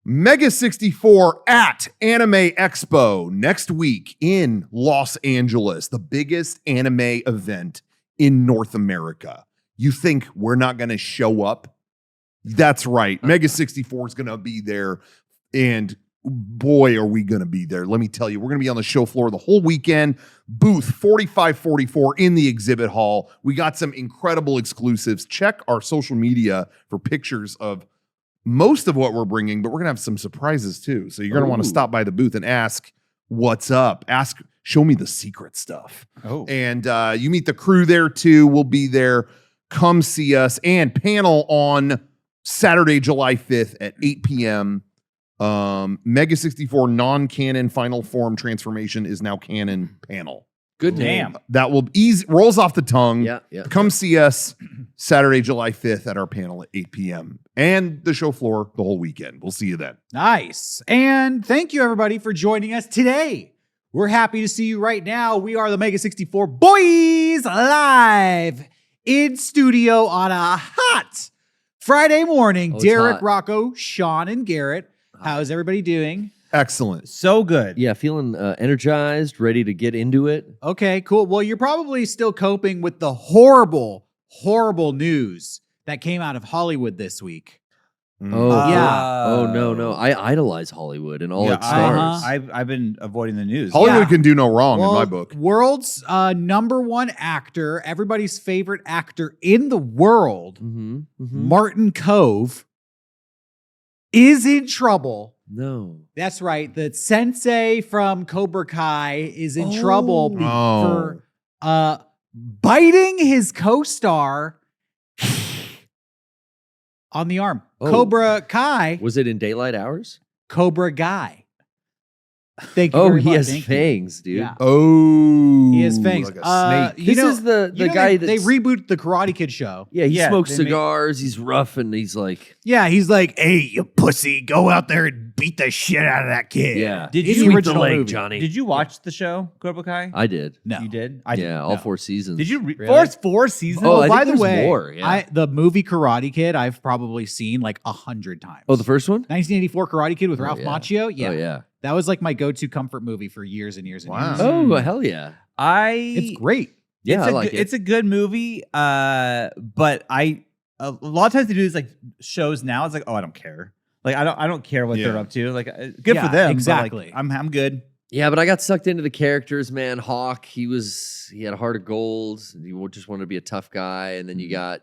Mega64 at Anime Expo next week in Los Angeles, the biggest anime event in North America. You think we're not going to show up? That's right. Mega64 is going to be there, and boy, are we going to be there. Let me tell you, we're going to be on the show floor the whole weekend. Booth 4544 in the exhibit hall. We got some incredible exclusives. Check our social media for pictures of most of what we're bringing, but we're going to have some surprises too. So you're going to want to stop by the booth and ask, what's up? Show me the secret stuff. And you meet the crew there too. We'll be there. Come see us. And panel on Saturday, July 5th at 8 p.m. Mega64 non-canon final form transformation is now canon panel. Good name. That will rolls off the tongue. Yeah. Come see us Saturday, July 5th at our panel at 8 p.m. and the show floor the whole weekend. We'll see you then. Nice. And thank you, everybody, for joining us today. We're happy to see you right now. We are the Mega64 Boys live in studio on a hot Friday morning. Derek, Rocco, Shawn, and Garrett. How's everybody doing? Excellent. So good. Yeah, feeling energized, ready to get into it. Okay, cool. Well, you're probably still coping with the horrible, horrible news that came out of Hollywood this week. Yeah. Oh, no. I idolize Hollywood and all its stars. I've been avoiding the news. Hollywood can do no wrong in my book. World's #1 actor, everybody's favorite actor in the world, Martin Kove, is in trouble. No. That's right. The sensei from Cobra Kai is in trouble for biting his co-star on the arm. Cobra Kai. Was it in daylight hours? Cobra Guy. Thank you very much. He has fangs, dude. Yeah. Oh. He has fangs. Like a snake. This is the guy that they reboot the Karate Kid show. Yeah, he smokes cigars. He's rough, and he's like... Yeah, he's like, hey, you pussy, go out there and beat the shit out of that kid. Yeah. Did you sweep the leg, Johnny? Did you watch the show, Cobra Kai? I did. No. You did? I did. All 4 seasons. Did you? Really? Four seasons? Oh, I by think the way, more. Yeah. the movie Karate Kid, I've probably seen like 100 times. Oh, the first one? 1984 Karate Kid with Ralph Macchio? Yeah. Oh, yeah. That was like my go-to comfort movie for years and years and years. Oh, hell yeah. It's great. Yeah, I like it. It's a good movie, but a lot of times they do these like shows now. It's like, oh, I don't care. Like I don't care what they're up to. Like good for them. Exactly. But, like, I'm good. Yeah, but I got sucked into the characters, man. Hawk, he had a heart of gold. He just wanted to be a tough guy. And then you got,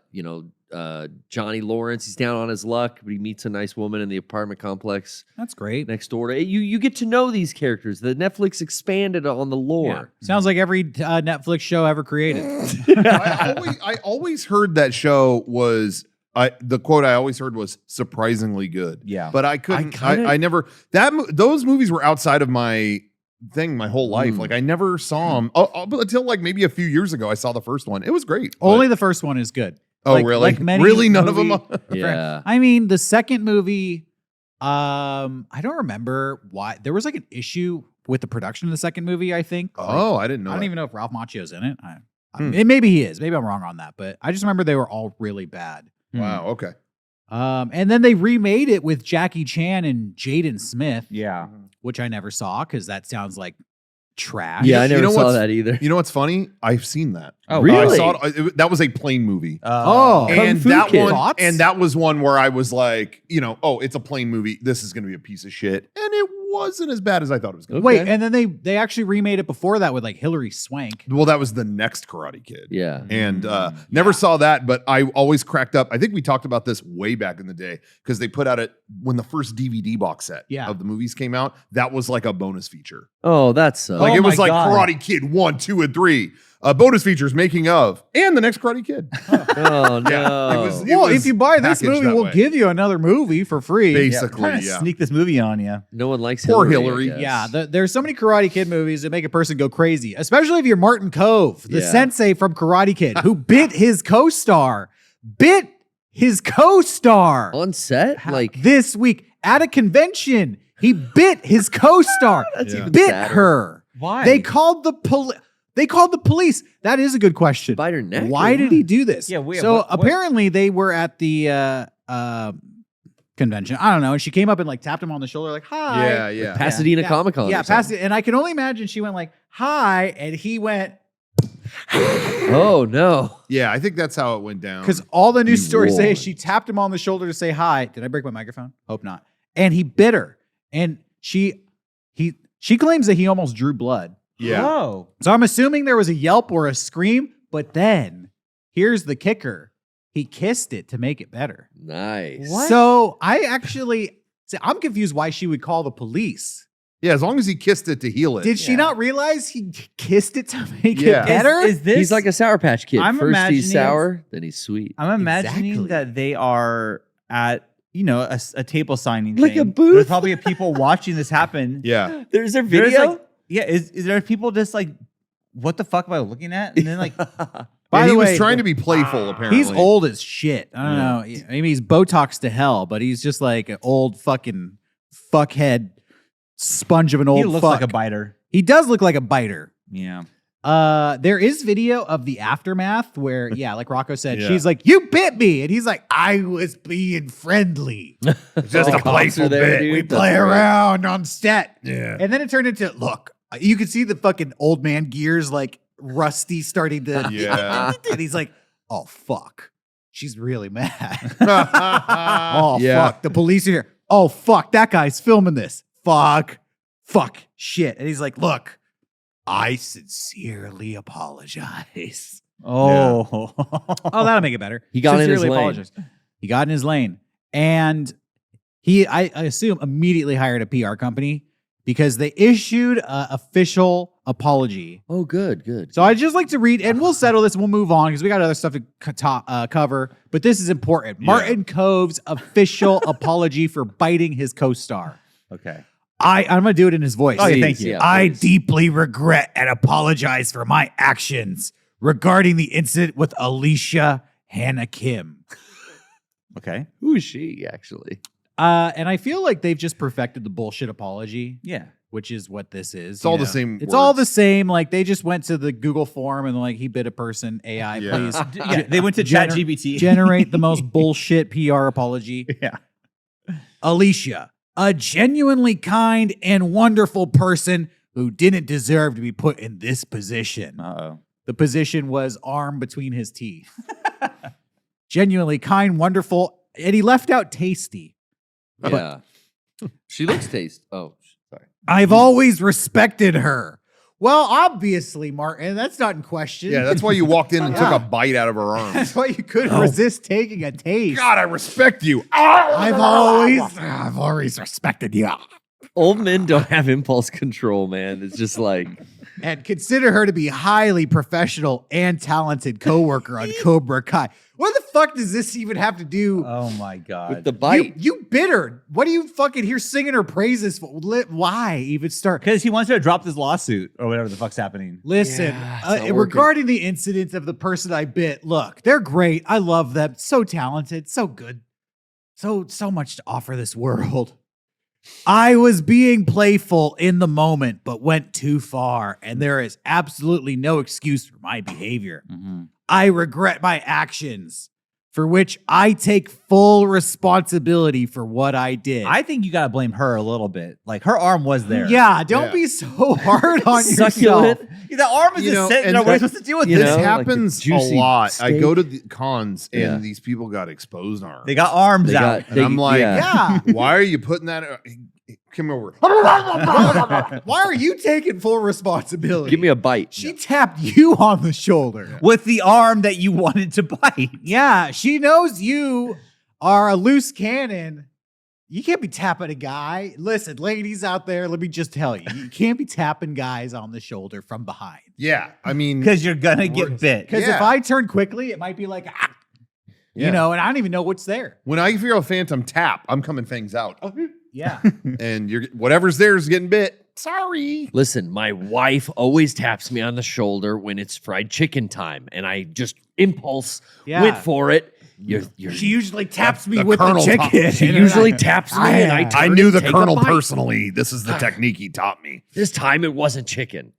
Johnny Lawrence. He's down on his luck, but he meets a nice woman in the apartment complex. That's great. Next door. You get to know these characters. The Netflix expanded on the lore. Yeah. Sounds like every Netflix show ever created. I always heard that show was... the quote I always heard was surprisingly good. Yeah. But I couldn't... I never... Those movies were outside of my thing my whole life. Like I never saw them until like maybe a few years ago. I saw the first one. It was great. Only the first one is good. Oh, really? Like many really? None of them? Yeah. I mean, the second movie, I don't remember why. There was like an issue with the production of the second movie, I think. I didn't know. I don't even know if Ralph Macchio's in it. Maybe he is. Maybe I'm wrong on that. But I just remember they were all really bad. Wow. Okay. And then they remade it with Jackie Chan and Jaden Smith. Yeah. Which I never saw because that sounds like trash. Yeah, I never saw that either. You know what's funny? I've seen that. Oh, really? I saw it. That was a plane movie. And that was one where I was like, it's a plane movie. This is going to be a piece of shit, and it wasn't as bad as I thought it was going to be. Wait, and then they actually remade it before that with like Hilary Swank. Well, that was the next Karate Kid. Yeah. And never saw that, but I always cracked up. I think we talked about this way back in the day because they put out it when the first DVD box set of the movies came out. That was like a bonus feature. Oh, that's like it was like Karate Kid 1, 2, and 3. Bonus features, making of, and the next Karate Kid. Oh, no. Well, if you buy this movie, we'll give you another movie for free. Basically, sneak this movie on you. No one likes Poor Hillary. Yeah, there's so many Karate Kid movies that make a person go crazy, especially if you're Martin Kove, the sensei from Karate Kid, who bit his co-star. On set? Like this week at a convention. He bit his co-star. Bit her. Why? They called the police. That is a good question. Bite her neck? Why did he do this? Yeah. Apparently they were at the convention. I don't know. And she came up and like tapped him on the shoulder, like, hi. Yeah, yeah. Pasadena Yeah. Comic Con. Yeah, Pasadena. And I can only imagine she went like, hi. And he went, Oh no. Yeah, I think that's how it went down. because all the news You stories say won. she tapped him on the shoulder to say hi. Did I break my microphone? Hope not. And he bit her. And she claims that he almost drew blood. Yeah. Oh. So I'm assuming there was a yelp or a scream, but then here's the kicker. He kissed it to make it better. Nice. So I'm confused why she would call the police. Yeah, as long as he kissed it to heal it. Did she not realize he kissed it to make Yeah. it better? Is this? He's like a Sour Patch Kid. I'm First imagining he's sour, then he's sweet. I'm imagining Exactly. that they are at, a table signing Like thing. a booth? There's probably people watching this happen. Yeah. There's their There's video. like, is there people just like, what the fuck am I looking at? And then like, By And the he way, was trying to be playful, apparently. he's old as shit. I don't know. Maybe he's Botox to hell, but he's just like an old fucking fuckhead sponge of an old he looks fuck. like a biter. He does look like a biter. Yeah. There is video of the aftermath where, like Rocco said, Yeah. she's like, "You bit me," and he's like, "I was being friendly. just The a cops playful are there, bit. dude. We That's play right. around on set." Yeah. And then it turned into, look, you can see the fucking old man gears like rusty starting to. Yeah. And he's like, "Oh fuck, she's really mad." Yeah. Oh fuck, the police are here. Oh fuck, that guy's filming this. Fuck, shit. And he's like, "Look, I sincerely apologize." Oh. Oh, that'll make it better. He got in his Sincerely lane. apologize. He got in his lane. And I assume, immediately hired a PR company because they issued an official apology. Oh, good. So I'd just like to read, and we'll settle this and we'll move on because we got other stuff to cover. But this is important. Yeah. Martin Kove's official apology for biting his co-star. Okay. I'm going to do it in his voice. Oh, yeah, Please, thank you. yeah, I please. deeply regret and apologize for my actions regarding the incident with Alicia Hannah Kim. Okay. Who is she actually? And I feel like they've just perfected the bullshit apology, Yeah. which is what this is. It's all the same It's all words. the same. Like they just went to the Google form and like, he bit a person. AI, Yeah. please Yeah. They went to ChatGPT. generate the most bullshit PR apology. Yeah. Alicia, a genuinely kind and wonderful person who didn't deserve to be put in this position. Uh-oh. The position was arm between his teeth. Genuinely kind, wonderful, and he left out tasty. Yeah. She looks taste. Oh, sorry. I've always respected her. Well, obviously, Martin, that's not in question. Yeah, that's why you walked in and Yeah. took a bite out of her arm. That's why you couldn't resist taking a taste. God, I respect you. I've always respected you. Old men don't have impulse control, man. It's just like And consider her to be highly professional and talented coworker on Cobra Kai. What the fuck does this even have to do? Oh my God. with the bite. You bit her. What do you fucking hear singing her praises for? Why even start? Because he wants her to drop this lawsuit or whatever the fuck's happening. Listen, Yeah, it's not working. regarding the incident of the person I bit, look, they're great. I love them. So talented, so good. So much to offer this world. I was being playful in the moment, but went too far, and there is absolutely no excuse for my behavior. I regret my actions, for which I take full responsibility for what I did. I think you got to blame her a little bit. Like her arm was there. Yeah, don't Yeah. be so hard on Succulent. yourself. The arm is You know, just sitting and there. What are you that- supposed to do with you this? This know, like happens a a juicy lot. I steak. go to the cons and Yeah. these people got exposed arms. They got arms They out. got- and I'm like, Yeah. why are you putting that? Come over. Why are you taking full responsibility? Give me a bite. She tapped you on the shoulder. with the arm that you wanted to bite. Yeah, she knows you are a loose cannon. You can't be tapping a guy. Listen, ladies out there, let me just tell you, you can't be tapping guys on the shoulder from behind. Yeah, I mean, Because you're going to get bit. Because Yeah. if I turn quickly, it might be like, yeah. you know, and I don't even know what's there. when I feel a phantom tap, I'm coming fangs out, Yeah. and you're whatever's there is getting bit. Sorry. Listen, my wife always taps me on the shoulder when it's fried chicken time, and I just impulse Yeah. went for it. You're She usually taps me The with the Colonel top- chicken. she And usually I- taps me, and I I turn I knew and the take a colonel bite. personally. This is the technique he taught me. This time it wasn't chicken.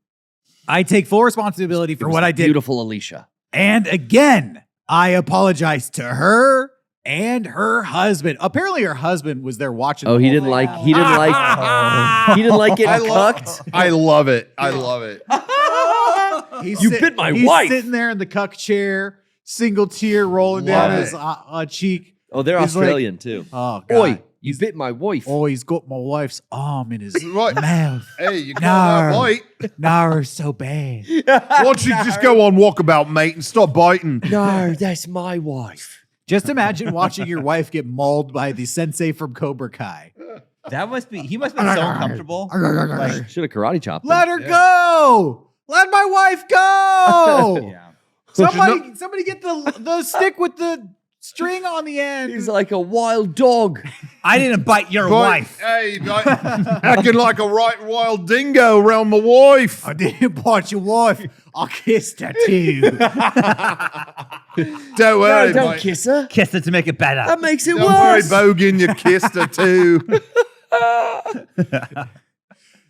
I take full responsibility It for was what I did. Beautiful Alicia. And again, I apologize to her and her husband. Apparently, her husband was there watching. Oh, the he whole didn't thing. like. He didn't like. He didn't like getting cucked. I love it. I love it. You bit my wife. He's sitting there in the cuck chair, single tear rolling down his cheek. Oh, they're He's like, Australian too. Oh, God. Oi, you bit my wife. Oh, he's got my wife's arm in his Right. mouth. Hey, you got that No. bite. Nah, so bad. Why don't you just go on walkabout, mate, and stop biting? No, that's my wife. Just imagine watching your wife get mauled by the sensei from Cobra Kai. That must be. He must have been so uncomfortable. Like, Should have karate chopped him. Let her go. Let my wife go. yeah. Somebody get the stick with the string on the end. He's like a wild dog. I didn't bite your wife. Hey, acting like a right wild dingo around my wife. I didn't bite your wife. I kissed her too. Don't worry, Don't mate. kiss her. Kiss it to make it better. That makes it Don't worry, worse. Bogan, you kissed her too.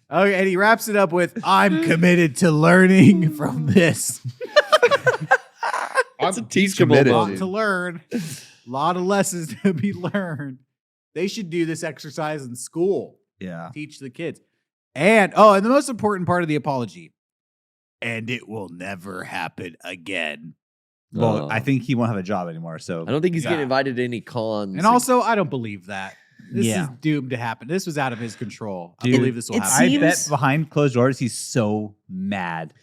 Okay, and he wraps it up with, I'm committed to learning from this. That's a He's teachable committed, A lot dude. to learn. A lot of lessons to be learned. They should do this exercise in school. Yeah. Teach the kids. And the most important part of the apology. And it will never happen again. Well, Oh. I think he won't have a job anymore. So I don't think he's Yeah. getting invited to any cons. And also, I don't believe that. This Yeah. is doomed to happen. This was out of his control. Dude, I believe this will it happen. I bet seems- behind closed doors, he's so mad.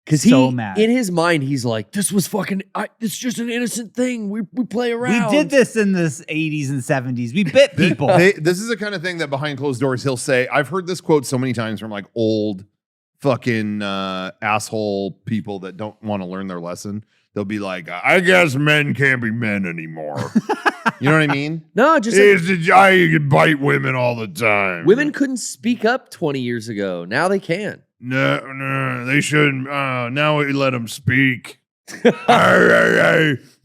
because so mad. in his mind, he's like, "This was fucking. It's just an innocent thing. We play around. We did this in the 80s and 70s. We bit people. This is the kind of thing that behind closed doors he'll say. I've heard this quote so many times from like old fucking asshole people that don't want to learn their lesson. They'll be like, I guess men can't be men anymore. You know what I mean? No, just like, I bite women all the time. women couldn't speak up 20 years ago. Now they can. No, they shouldn't. Now we let them speak.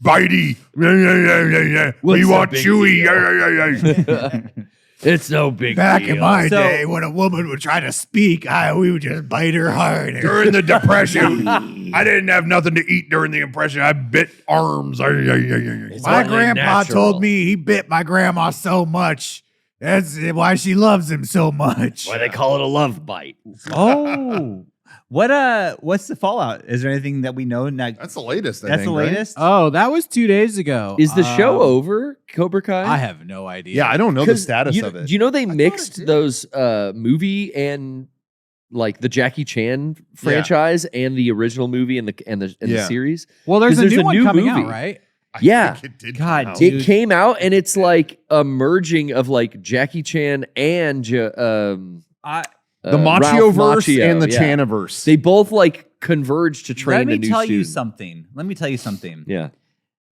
Bitey. We What's want the big Chewy. It's no big Back deal. in my So- day, when a woman would try to speak, we would just bite her harder. During the Depression, I didn't have nothing to eat during the Depression. I bit arms. It's My only grandpa natural. told me he bit my grandma so much. That's why she loves him so much. Why they call it a love bite. Oh. What's the fallout? Is there anything that we know now? That's the latest. I That's think, the right? latest? Oh, that was 2 days ago. Is the show over, Cobra Kai? I have no idea. Yeah, I don't know the 'Cause status you, of it. Do you know they thought mixed it did. those movie and like the Jackie Chan franchise and the original movie and the Yeah. series? Well, there's 'Cause a there's new a one new coming movie. out, right? I Yeah. think it did God, come out. dude. It came out and it's like a merging of like Jackie Chan and The Ralph Machio-verse Macchio, and the yeah. Chanaverse. They both like converge to train Let me a new tell you student. something. Let me tell you something. Yeah.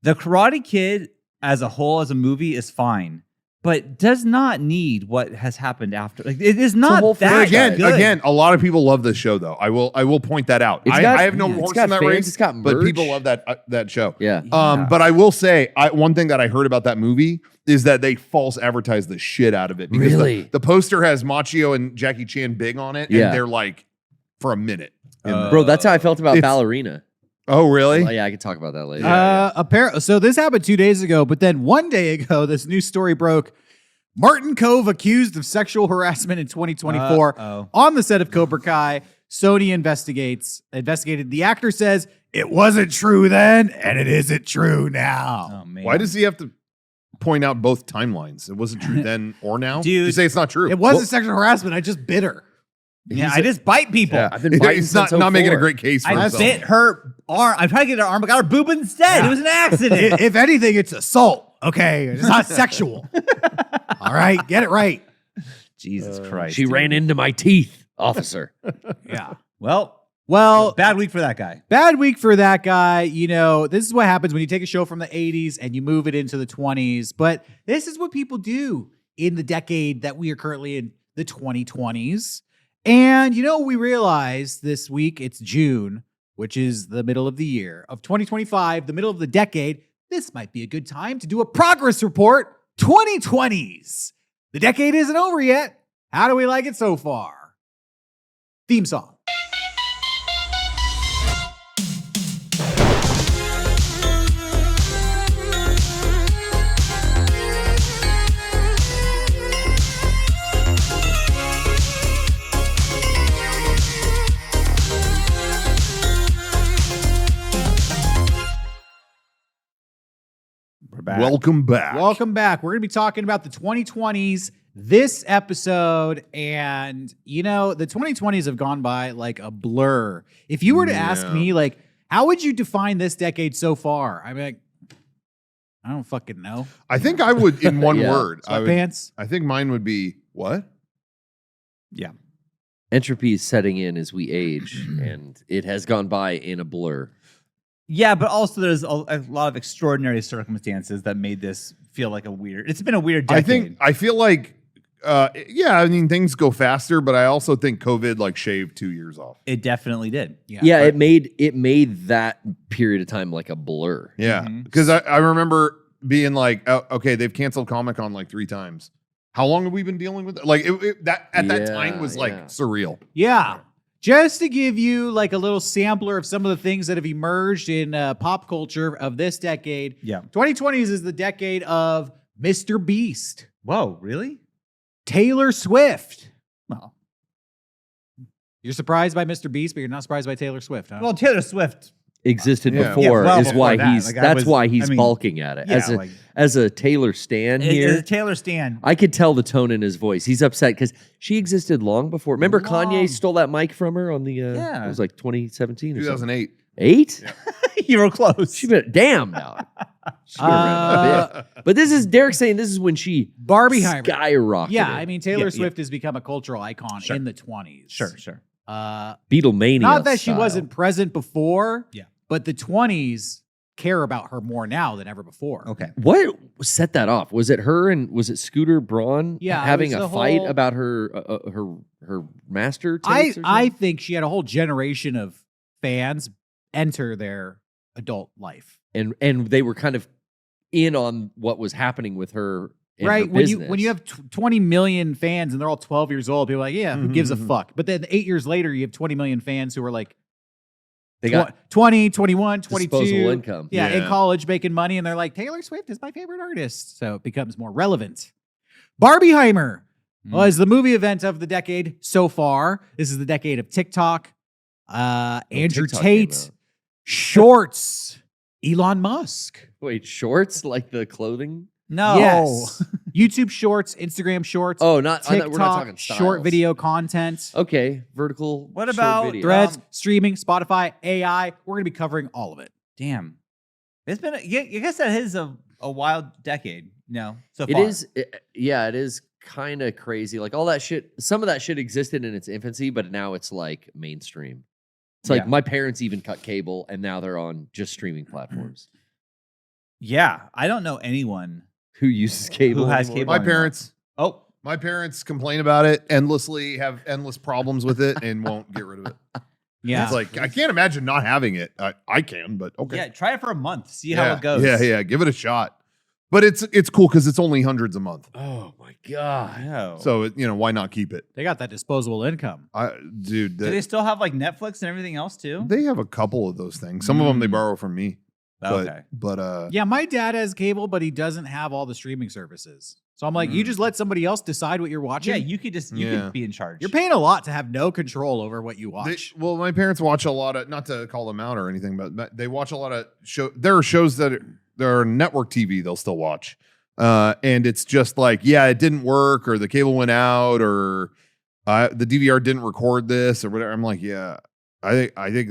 The Karate Kid as a whole, as a movie, is fine, but does not need what has happened after. Like, it is not whole that franchise. good. Again, a lot of people love this show, though. I will point that out. It's got- I have no yeah, it's horse got in that fans, race, it's got but merch. people love that show. Yeah. Yeah. But I will say, one thing that I heard about that movie is that they false advertise the shit out of it. Because Really? the poster has Machio and Jackie Chan big on it, Yeah. and they're like, for a minute. Bro, that's how I felt about It's- Ballerina. Oh, really? Well, yeah, I can talk about that later. So this happened 2 days ago, but then 1 day ago, this new story broke. Martin Kove accused of sexual harassment in 2024 Uh-oh. on the set of Cobra Kai. Sony investigated. The actor says it wasn't true then, and it isn't true now. Oh, man. Why does he have to point out both timelines? It wasn't true then or now? Dude, you say it's not true. It wasn't sexual harassment. I just bit her. Yeah, I just bite people. Yeah. I've been biting He's not since making a 04. great case for I himself. bit her arm. I'm trying to get her arm, but got her boob instead. Yeah. It was an accident. If anything, it's assault. Okay, it's not sexual. All right, get it right. Jesus Christ. She dude. ran into my teeth, officer. Yeah. Well, bad week for that guy. Bad week for that guy. You know, this is what happens when you take a show from the 80s and you move it into the 20s. But this is what people do in the decade that we are currently in, the 2020s. And, you know, we realized this week it's June, which is the middle of the year of 2025, the middle of the decade. This might be a good time to do a progress report. 2020s. The decade isn't over yet. How do we like it so far? Theme song. back. Welcome back. Welcome back. We're going to be talking about the 2020s this episode. And, you know, the 2020s have gone by like a blur. If you were to ask me, like, how would you define this decade so far? I mean, like, I don't fucking know. I think I would, in one word, Sweatpants? I think mine would be what? Yeah. Entropy is setting in as we age, and it has gone by in a blur. Yeah, but also there's a lot of extraordinary circumstances that made this feel like it's been a weird decade. I feel like, I mean, things go faster, but I also think COVID like shaved 2 years off. It definitely did. Yeah, it made that period of time like a blur. Yeah, because I remember being like, oh, okay, they've canceled Comic-Con like 3 times. How long have we been dealing with it? Like that time was like surreal. Yeah. Just to give you like a little sampler of some of the things that have emerged in pop culture of this decade. Yeah. 2020s is the decade of Mr. Beast, Whoa, really? Taylor Swift. Well, You're surprised by Mr. Beast, but you're not surprised by Taylor Swift, huh? well, Taylor Swift existed Yeah. before Yeah, well is before why that. he's Like, that's why he's balking at it. Yeah, As a Taylor stan It's here. a Taylor stan. I could tell the tone in his voice. He's upset because she existed long before. Remember Kanye stole that mic from her on the it was like 2017 or something. 2008. 8? You were close. She been damn now. She's been around a bit. But this is Derek saying this is when she Barbieheimer. skyrocketed. Yeah, I mean, Taylor Yeah, Swift has become a cultural icon in the 20s. Sure. Beatlemania. Not that she style. wasn't present before, Yeah. but the 20s care about her more now than ever before. Okay. What set that off? Was it her and was it Scooter Braun Yeah, it having was a the fight whole- about her master I tapes or something? I think she had a whole generation of fans enter their adult life. and they were kind of in on what was happening with her and her Right, business. when you have 20 million fans and they're all 12 years old, people are like, yeah, who gives a fuck? But then 8 years later, you have 20 million fans who are like they got 20, 21, 22. disposable income. Yeah, in Yeah. college making money, and they're like, Taylor Swift is my favorite artist. So it becomes more relevant. Barbieheimer was the movie event of the decade so far. This is the decade of TikTok, Andrew TikTok came Tate, out. Shorts, Elon Musk. Wait, shorts like the clothing? No. Yes. YouTube Shorts, Instagram Shorts, Oh, not TikTok, we're not talking short styles. video content, Okay, vertical. What short about video. threads, streaming, Spotify, AI. We're going to be covering all of it. Damn. It's been. I guess that is a wild decade. No. So It far. is, yeah, it is kind of crazy. Like all that shit. Some of that shit existed in its infancy, but now it's like mainstream. It's like Yeah. my parents even cut cable, and now they're on just streaming platforms. Yeah. I don't know anyone. Who uses cable? Who has anymore? cable? My anymore. parents. Oh. My parents complain about it endlessly, have endless problems with it, and won't get rid of it. Yeah. It's like I can't imagine not having it. I can, but okay. Yeah. Try it for a month. See how it goes. Yeah. Give it a shot. But it's cool because it's only hundreds a month. Oh my god! No. So why not keep it? They got that disposable income. Dude, do they still have like Netflix and everything else too? they have a couple of those things. Some of them they borrow from me. Okay. But Yeah, my dad has cable, but he doesn't have all the streaming services. So I'm like, you just let somebody else decide what you're watching. Yeah, you could be in charge. You're paying a lot to have no control over what you watch. well, my parents watch a lot of, not to call them out or anything, but they watch a lot of there are shows that are network TV they'll still watch. And it's just like, yeah, it didn't work, or the cable went out, or the DVR didn't record this, or whatever. I'm like, yeah, I think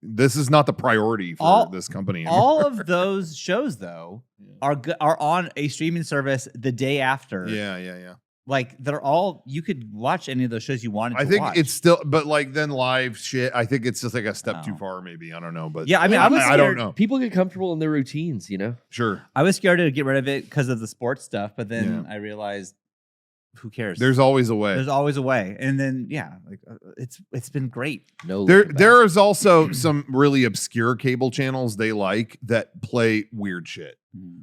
this is not the priority for this company anymore. All of those shows though are on a streaming service the day after. Yeah. Like they're all, you could watch any of those shows you wanted I to think watch. it's still, but like then live shit, I think it's just like a step too Oh. far, maybe. I don't know, but Yeah, I mean, I was I don't scared- know. People get comfortable in their routines, you know. Sure, I was scared to get rid of it because of the sports stuff, but then I realized, who cares? there's always a way. There's always a way, and then it's been great. No, There is also some really obscure cable channels they like that play weird shit,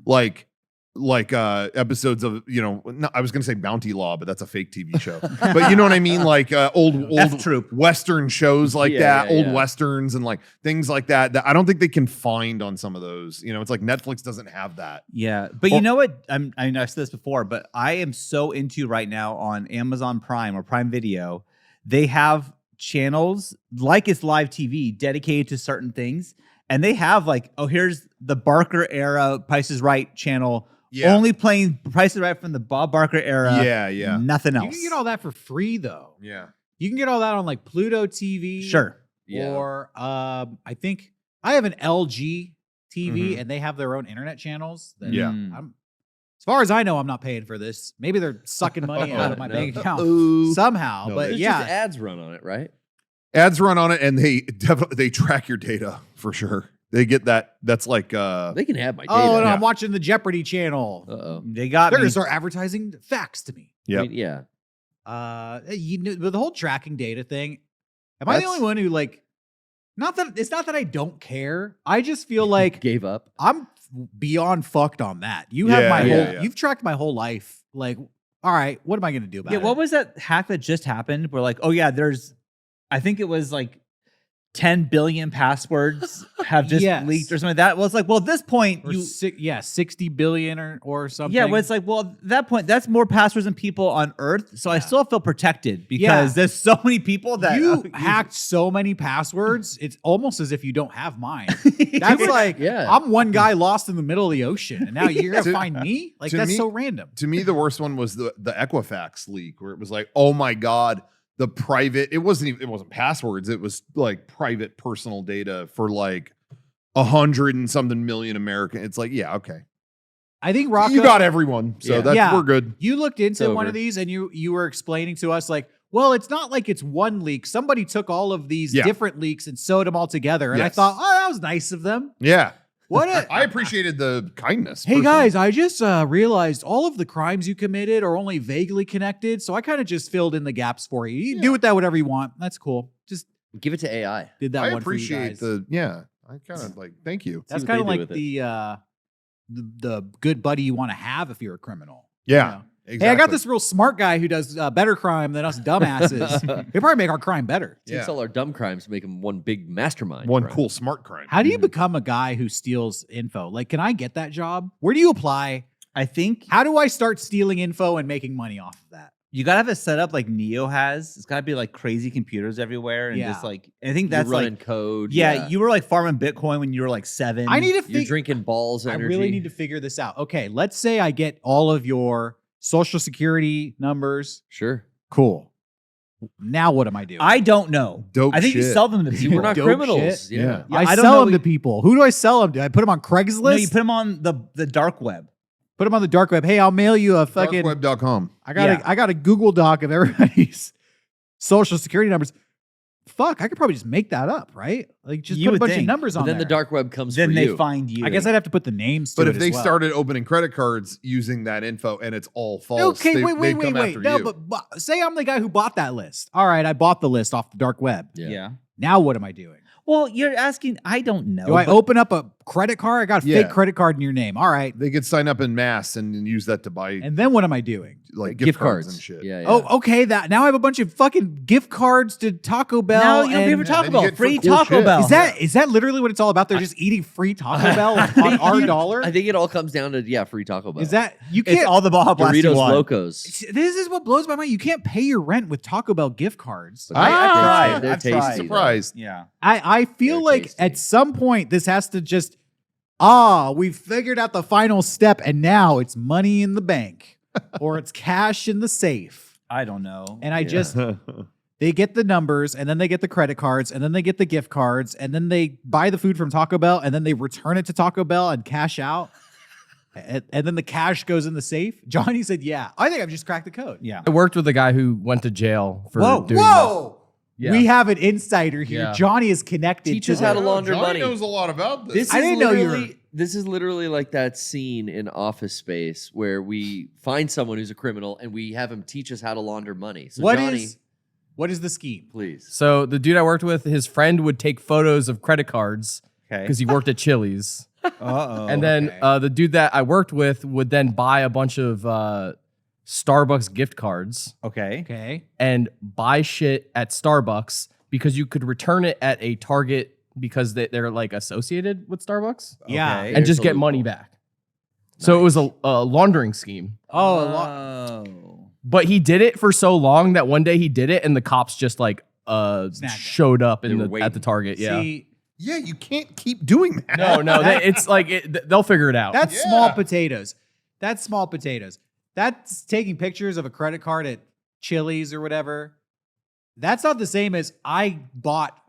like episodes of I was gonna say Bounty Law, but that's a fake TV show. But you know what I mean, like old F-Troop. Western shows like that, yeah, old yeah. Westerns and like things like that. That I don't think they can find on some of those. It's like Netflix doesn't have that. Yeah, but you know what? I know I've said this before, but I am so into right now on Amazon Prime or Prime Video. They have channels like it's live TV dedicated to certain things, and they have like, oh, here's the Barker era Price is Right channel, Yeah. only playing Price is Right from the Bob Barker era. Yeah. Nothing else. You can get all that for free though. Yeah. You can get all that on like Pluto TV. Sure. Yeah. Or I think I have an LG TV Mhm. and they have their own internet channels. That Yeah. as far as I know, I'm not paying for this. Maybe they're sucking money out of my No. bank account Ooh. somehow. No, but There's yeah, just ads run on it, right? Ads run on it, and they definitely they track your data for sure. They get that. That's like They can have my data. oh, no, Yeah. I'm watching the Jeopardy channel. Uh-oh. They got They're me. gonna start advertising facts to me. Yep. I mean, yeah. You know, but the whole tracking data thing. Am I the That's- only one who like? Not that I don't care. I just feel like Gave up. I'm beyond fucked on that. You have my Yeah, whole. yeah. You've tracked my whole life. Like, all right, what am I gonna do about Yeah, it? what was that hack that just happened? Where like, oh yeah, I think it was like 10 billion passwords have just Yes. leaked or something like that. Well, it's like, well, at this point, Or 60 billion or something. yeah, well, it's like, well, at that point, that's more passwords than people on Earth. So I still feel protected because Yeah. there's so many people that you hacked so many passwords. It's almost as if you don't have mine. That's like, Yeah. I'm one guy lost in the middle of the ocean, and now you're gonna To- find me. Like to that's me- so random. To me, the worst one was the Equifax leak, where it was like, oh my god, the private. It wasn't passwords. It was like private personal data for like 100 and something million American. It's like, yeah, okay, I think Rocco, you got everyone, so Yeah. that's Yeah. we're good. you looked into one over. of these, and you were explaining to us like, well, it's not like it's one leak. Somebody took all of these Yeah. different leaks and sewed them all together, and I Yes. thought, oh, that was nice of them. Yeah, What a I appreciated the kindness. Hey personally. guys, I just realized all of the crimes you committed are only vaguely connected, so I kind of just filled in the gaps for you. You can do with that whatever you want. That's cool. Just Give it to AI. did that I one for you appreciate guys. the I kind of like thank you. That's what kind of they do like with it. the good buddy you want to have if you're a criminal. Yeah, You know? exactly. Hey, I got this real smart guy who does better crime than us dumbasses. They probably make our crime better. Yeah. Takes all our dumb crimes, make them one big mastermind. one crime. cool smart crime. How do you become a guy who steals info? Like, can I get that job? Where do you apply? I think How do I start stealing info and making money off of that? you gotta have it set up like Neo has. It's gotta be like crazy computers everywhere, and Yeah. just like I think You're that's running like code. yeah, you were like farming Bitcoin when you were like 7. I need to You're figure. drinking balls. I Energy. really need to figure this out. Okay, let's say I get all of your social security numbers. Sure. Cool. Now what am I doing? I don't know. Dope I think you shit. sell them to See, people. we're not Dope criminals. shit. Yeah. I I don't sell know them to people. Who do I sell them to? I put them on Craigslist. No, you put them on the dark web. Put them on the dark web. Hey, I'll mail you a fucking. Darkweb.com. I got a Google Doc of everybody's social security numbers. Fuck, I could probably just make that up, right? Like just You put a would bunch of think. numbers But on then the there. dark web comes Then for they you. find you. I guess I'd have to put the names to But it if as they well. started opening credit cards using that info and it's all false, Okay, they'd wait. come after No, you. but say I'm the guy who bought that list. All right, I bought the list off the dark web. Yeah. Now what am I doing? Well, you're asking. I don't know. Do I but- open up a credit card? I got a Yeah. fake credit card in your name. All right. They could sign up in mass and use that to buy And then what am I doing? like gift cards and shit. Yeah. Oh, okay. That now I have a bunch of fucking gift cards to Taco Bell. No, you don't and- ever Taco then you Bell. get Free cool Taco shit. Bell. Is that literally what it's all about? They're just eating free Taco Bell on our dollar. I think it all comes down to free Taco Bell. Is that you It's can't? all the Baja Blast you Doritos want. Locos? This is what blows my mind. You can't pay your rent with Taco Bell gift cards. I've tried. They're I've tasty. tried. though. Surprised. Yeah. I feel They're like tasty. at some point this has to just we've figured out the final step and now it's money in the bank or it's cash in the safe. I don't know. And I Yeah. just they get the numbers and then they get the credit cards and then they get the gift cards and then they buy the food from Taco Bell and then they return it to Taco Bell and cash out. And then the cash goes in the safe. Johnny said, "Yeah, I think I've just cracked the code." yeah. I worked with a guy who went to jail for Whoa. doing Whoa! Yeah. We have an insider here. Yeah. Johnny is connected. Teach to us how to the- launder Johnny money. knows a lot about this. This I is didn't know you literally this is literally like that scene in Office Space where we find someone who's a criminal and we have him teach us how to launder money. So What Johnny, is the scheme? please. So the dude I worked with, his friend would take photos of credit cards Okay. because he worked at Chili's. Uh-oh. And then okay. the dude that I worked with would then buy a bunch of Starbucks gift cards Okay. Okay. and buy shit at Starbucks because you could return it at a Target because they're like associated with Starbucks Yeah. Okay. and just There's a get money loophole. back. So it was a laundering scheme. Oh, But he did it for so long that one day he did it and the cops just like Snagged him. showed up They in were at the waiting. Target. Yeah. See, Yeah, you can't keep doing that. No, it's like they'll figure it out. That's small potatoes. That's small potatoes. That's taking pictures of a credit card at Chili's or whatever. That's not the same as I bought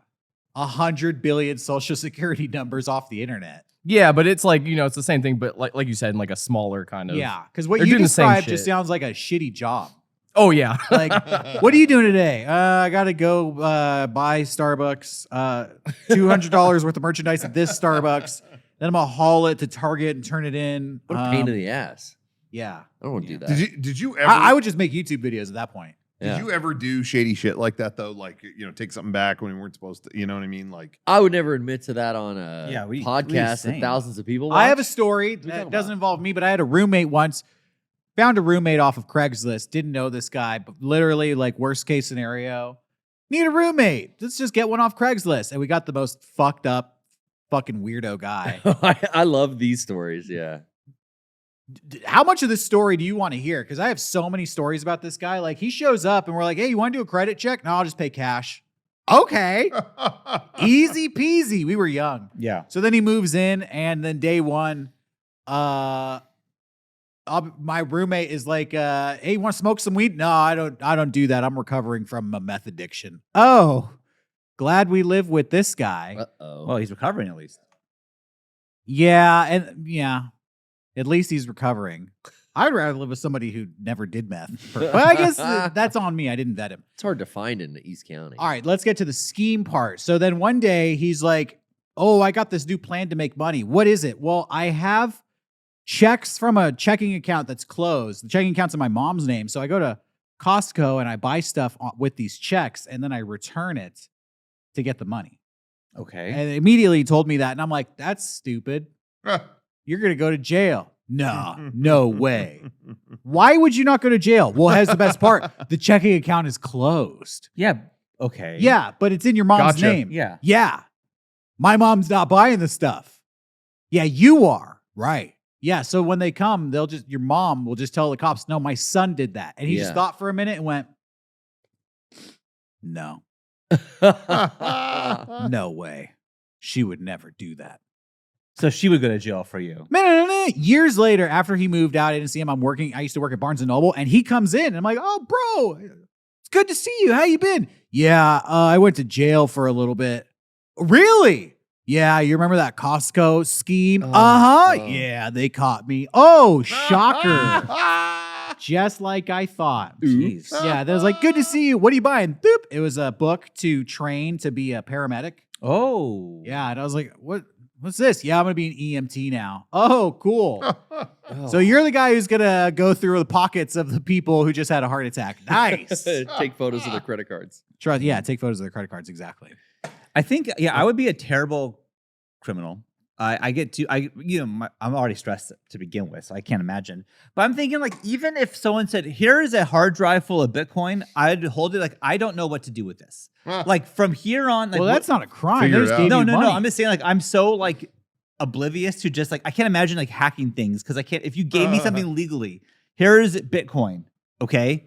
100 billion social security numbers off the internet. Yeah, but it's like, it's the same thing, but like you said, in like a smaller kind of. Yeah, because what they're you doing the same described just shit. sounds like a shitty job. Oh yeah. Like, what are you doing today? I got to go buy Starbucks, $200 worth of merchandise at this Starbucks. Then I'm going to haul it to Target and turn it in. What a pain in the ass. Yeah. I don't want to do that. Did you ever? I would just make YouTube videos at that point. Did you ever do shady shit like that though? Like, take something back when we weren't supposed to. You know what I mean? Like, I would never admit to that on a podcast that saying? thousands of people watch. I have a story talking that about? doesn't involve me, but I had a roommate once. Found a roommate off of Craigslist. Didn't know this guy, but literally, like, worst case scenario, need a roommate. Let's just get one off Craigslist. And we got the most fucked up fucking weirdo guy. I love these stories. Yeah. How much of this story do you want to hear? Because I have so many stories about this guy. Like, he shows up and we're like, hey, you want to do a credit check? No, I'll just pay cash. Okay. Easy peasy. We were young. Yeah. So then he moves in, and then day one, my roommate is like, hey, you want to smoke some weed? No, I don't do that. I'm recovering from a meth addiction. Oh, glad we live with this guy. Uh-oh. Well, he's recovering at least. Yeah. At least he's recovering. I'd rather live with somebody who never did meth. But I guess that's on me. I didn't vet him. It's hard to find in East County. All right, let's get to the scheme part. So then one day he's like, oh, I got this new plan to make money. What is it? Well, I have checks from a checking account that's closed. The checking account's in my mom's name. So I go to Costco and I buy stuff with these checks, and then I return it to get the money. Okay. And immediately he told me that. And I'm like, that's stupid. You're going to go to jail. No way. Why would you not go to jail? Well, here's the best part. The checking account is closed. Yeah. Okay. Yeah, but it's in your mom's Gotcha. name. Yeah. Yeah. My mom's not buying the stuff. Yeah, you are. Right. Yeah, so when they come, your mom will just tell the cops, no, my son did that. And he just thought for a minute and went, no. No way. She would never do that. So she would go to jail for you. Years later, after he moved out, I didn't see him. I used to work at Barnes & Noble, and he comes in, and I'm like, oh, bro, it's good to see you. How you been? Yeah, I went to jail for a little bit. Really? Yeah, you remember that Costco scheme? Yeah, they caught me. Oh, shocker. Just like I thought. Jeez. Yeah, that was like, good to see you. What are you buying? Boop. It was a book to train to be a paramedic. Oh. Yeah, and I was like, what's this? Yeah, I'm going to be an EMT now. Oh, cool. So you're the guy who's going to go through the pockets of the people who just had a heart attack. Nice. Take photos of their credit cards. Take photos of their credit cards. Exactly. I think, I would be a terrible criminal. I'm already stressed to begin with, so I can't imagine. But I'm thinking, like, even if someone said, here is a hard drive full of Bitcoin, I'd hold it like, I don't know what to do with this. Like, from here on, like, Well, that's not a crime. Figure They it just out. gave no. you money. I'm just saying, like, I'm so, like, oblivious to just, like, I can't imagine, like, hacking things, because I can't, if you gave me something legally, here is Bitcoin, okay?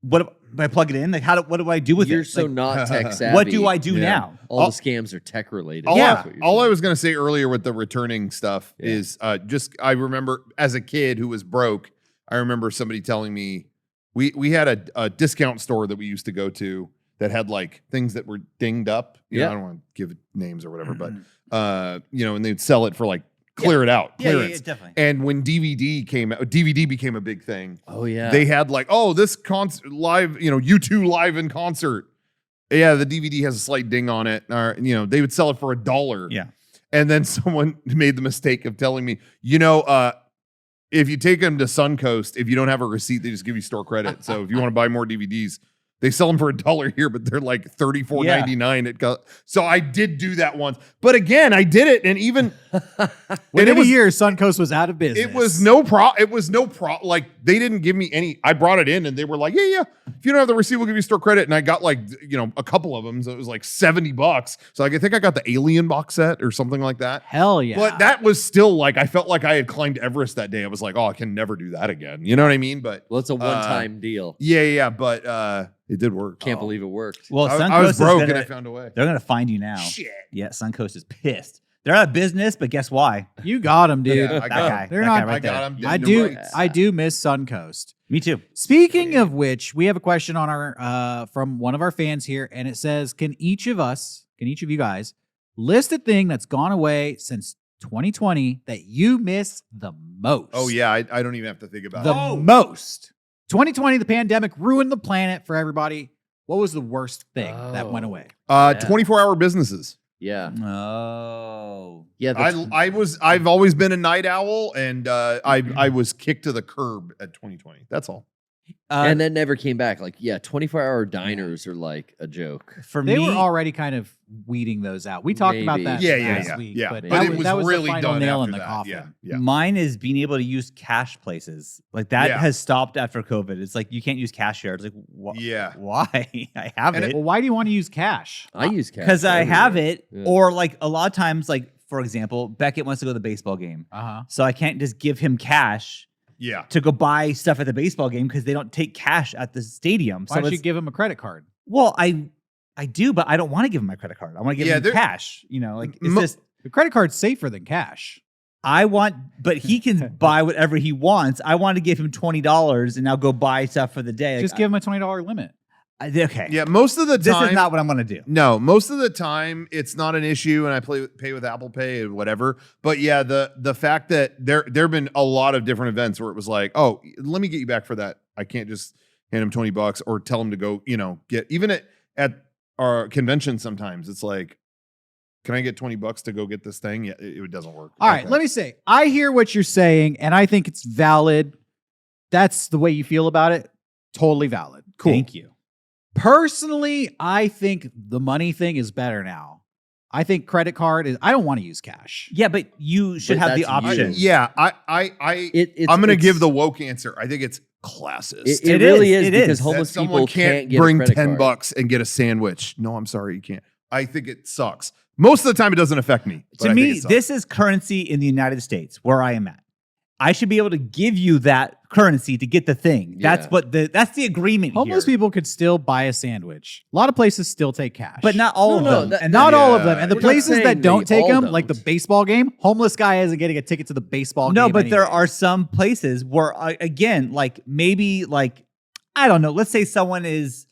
What do I plug it in? Like, what do I do with it? You're so Like, not tech savvy. what do I do now? All the scams are tech related. All, That's what you're all I saying. was going to say earlier with the returning stuff is I remember as a kid who was broke, I remember somebody telling me we had a discount store that we used to go to that had like things that were dinged up. You know, I don't want to give names or whatever, but and they'd sell it for like clear it out, clearance. Yeah, definitely. And when DVD came out, DVD became a big thing. Oh yeah. They had like, this live, U2 live in concert. Yeah, the DVD has a slight ding on it. Or, they would sell it for $1. Yeah. And then someone made the mistake of telling me, if you take them to Suncoast, if you don't have a receipt, they just give you store credit. So if you want to buy more DVDs, they sell them for $1 here, but they're like $34.99. So I did do that once. But again, I did it. And even Within was- a year, Suncoast was out of business. It was no pro. Like they didn't give me any. I brought it in and they were like, yeah. If you don't have the receipt, we'll give you store credit. And I got like, a couple of them. So it was like $70. So like, I think I got the Alien box set or something like that. Hell yeah. But that was still like, I felt like I had climbed Everest that day. I was like, oh, I can never do that again. You know what I mean? But Well, it's a one-time deal. yeah. But it did work. Can't believe it worked. Well, I Suncoast was broke and I gonna, found a way. they're gonna find you now. Shit. Yeah, Suncoast is pissed. They're out of business, but guess why? You got him, dude. Yeah, I That got guy. him. They're that not- guy right I got there. him. I Dead to do. rights. I do miss Suncoast. Me too. Speaking of which, we have a question on our from one of our fans here, and it says, can each of you guys list a thing that's gone away since 2020 that you miss the most? Oh yeah, I don't even have to think about The it. most. 2020, the pandemic ruined the planet for everybody. What was the worst thing that went Oh. away? Yeah. 24-hour businesses. Yeah. Oh. Yeah. I've always been a night owl, and I was kicked to the curb at 2020. That's all. and then never came back. Like, 24-hour diners are like a joke. For They me, were already kind of weeding those out. We talked about Maybe. that last week. Yeah. But, But that it was that was really the final done nail in after the that. coffin. Yeah. mine is being able to use cash places. Like that Yeah. has stopped after COVID. It's like you can't use cash here. It's like, Yeah. why? I have And it. Well, why do you want to use cash? I use cash. Because I have everywhere. it. Yeah. Or like a lot of times, like for example, Beckett wants to go to the baseball game. Uh-huh. So I can't just give him cash Yeah. to go buy stuff at the baseball game because they don't take cash at the stadium. Why So don't you it's, give him a credit card? well, I do, but I don't want to give him my credit card. I want to give him there- cash. Like it's Mo- just The credit card's safer than cash. I want, but he can buy whatever he wants. I want to give him $20 and now go buy stuff for the day. Just give him a $20 limit. Okay. Yeah. Most of the This time, is not what I'm going to do. No, most of the time it's not an issue, and I pay with Apple Pay or whatever. But yeah, the fact that there have been a lot of different events where it was like, oh, let me get you back for that. I can't just hand him $20 or tell him to go, get even at our convention. Sometimes it's like, can I get $20 to go get this thing? Yeah, it doesn't work. All right, let me say, I hear what you're saying, and I think it's valid. That's the way you feel about it. Totally valid. Cool. Thank you. Personally, I think the money thing is better now. I think credit card is, I don't want to use cash. Yeah, but you should But have the that's option. you. Yeah, I'm gonna give the it's- woke answer. I think it's classist. It It really is, is it because is. that homeless someone people can't get bring a credit card. $10 and get a sandwich. No, I'm sorry, you can't. I think it sucks. Most of the time, it doesn't affect me. but To I think me, it sucks. this is currency in the United States where I am at. I should be able to give you that currency to get the thing. That's Yeah. that's the agreement Homeless here. people could still buy a sandwich. A lot of places still take cash. But not all of No, them. that- and Not that- all of them. And the We're not places saying that don't they take all them, like the don't. baseball game, homeless guy isn't getting a ticket to the baseball No, game. but there anyway. are some places where, again, like maybe like, I don't know. Let's say someone is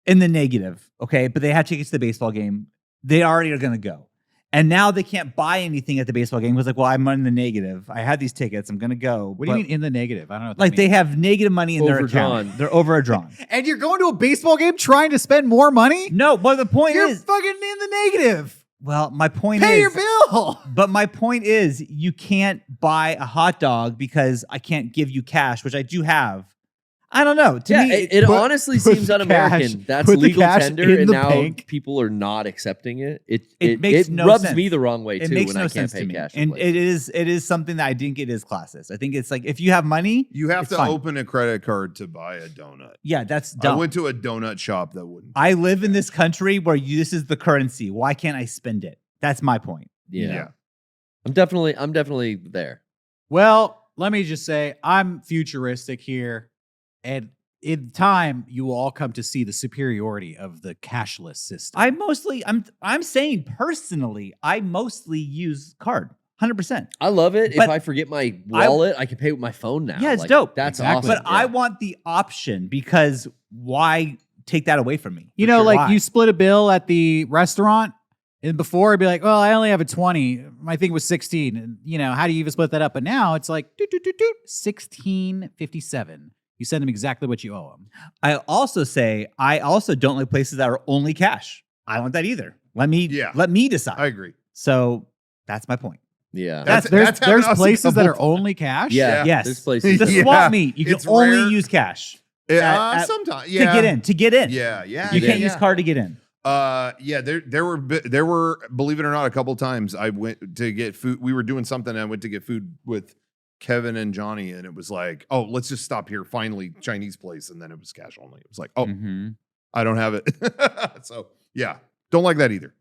in the negative, okay, but they have tickets to the baseball game. They already are going to go. And now they can't buy anything at the baseball game. It was like, well, I'm in the negative. I had these tickets. I'm going to go. What do you mean in the negative? I don't know. What that Like they means. have negative money in their Overdrawn. account. They're overdrawn. And you're going to a baseball game trying to spend more money? No, but the point You're is, fucking in the negative. well, my point Pay is, your bill. but my point is, you can't buy a hot dog because I can't give you cash, which I do have. I don't know. To Yeah, me, it put- honestly put seems the un-American. cash- That's put the legal cash tender, in and the now bank. people are not accepting it. It makes no rubs sense. me the wrong way it too makes when no I sense can't to pay me. cash. And it is something that I think it is classist. I think it's like if you have money, you have it's to fine. open a credit card to buy a donut. Yeah, that's I dumb. went to a donut shop that wouldn't. I live in this country where this is the currency. Why can't I spend it? That's my point. Yeah. I'm definitely there. Well, let me just say, I'm futuristic here. And in time, you will all come to see the superiority of the cashless system. I'm saying personally, I mostly use card. 100%. I love it. But if I forget my wallet, I can pay with my phone now. Yeah, it's dope. That's Exactly. awesome. But I want the option because why take that away from me? You For know, sure. like Why? you split a bill at the restaurant, and before I'd be like, well, I only have a 20. My thing was 16. And, how do you even split that up? But now it's like, $16.57. You send them exactly what you owe them. I also don't like places that are only cash. I don't want that either. Let me decide. I agree. So that's my point. yeah. That's There's happened to us a places that couple are only cash. yeah. Yes. There's places. The Yeah. swap meet, you can It's only rare. use cash Yeah, at- sometimes. to get in. Yeah, yeah. You yeah, can't yeah. use card to get in. Yeah, there were, believe it or not, a couple times I went to get food. We were doing something. And I went to get food with Kevin and Johnny, and it was like, oh, let's just stop here. Finally, Chinese place, and then it was cash only. It was like, oh, I don't have it. So yeah, don't like that either.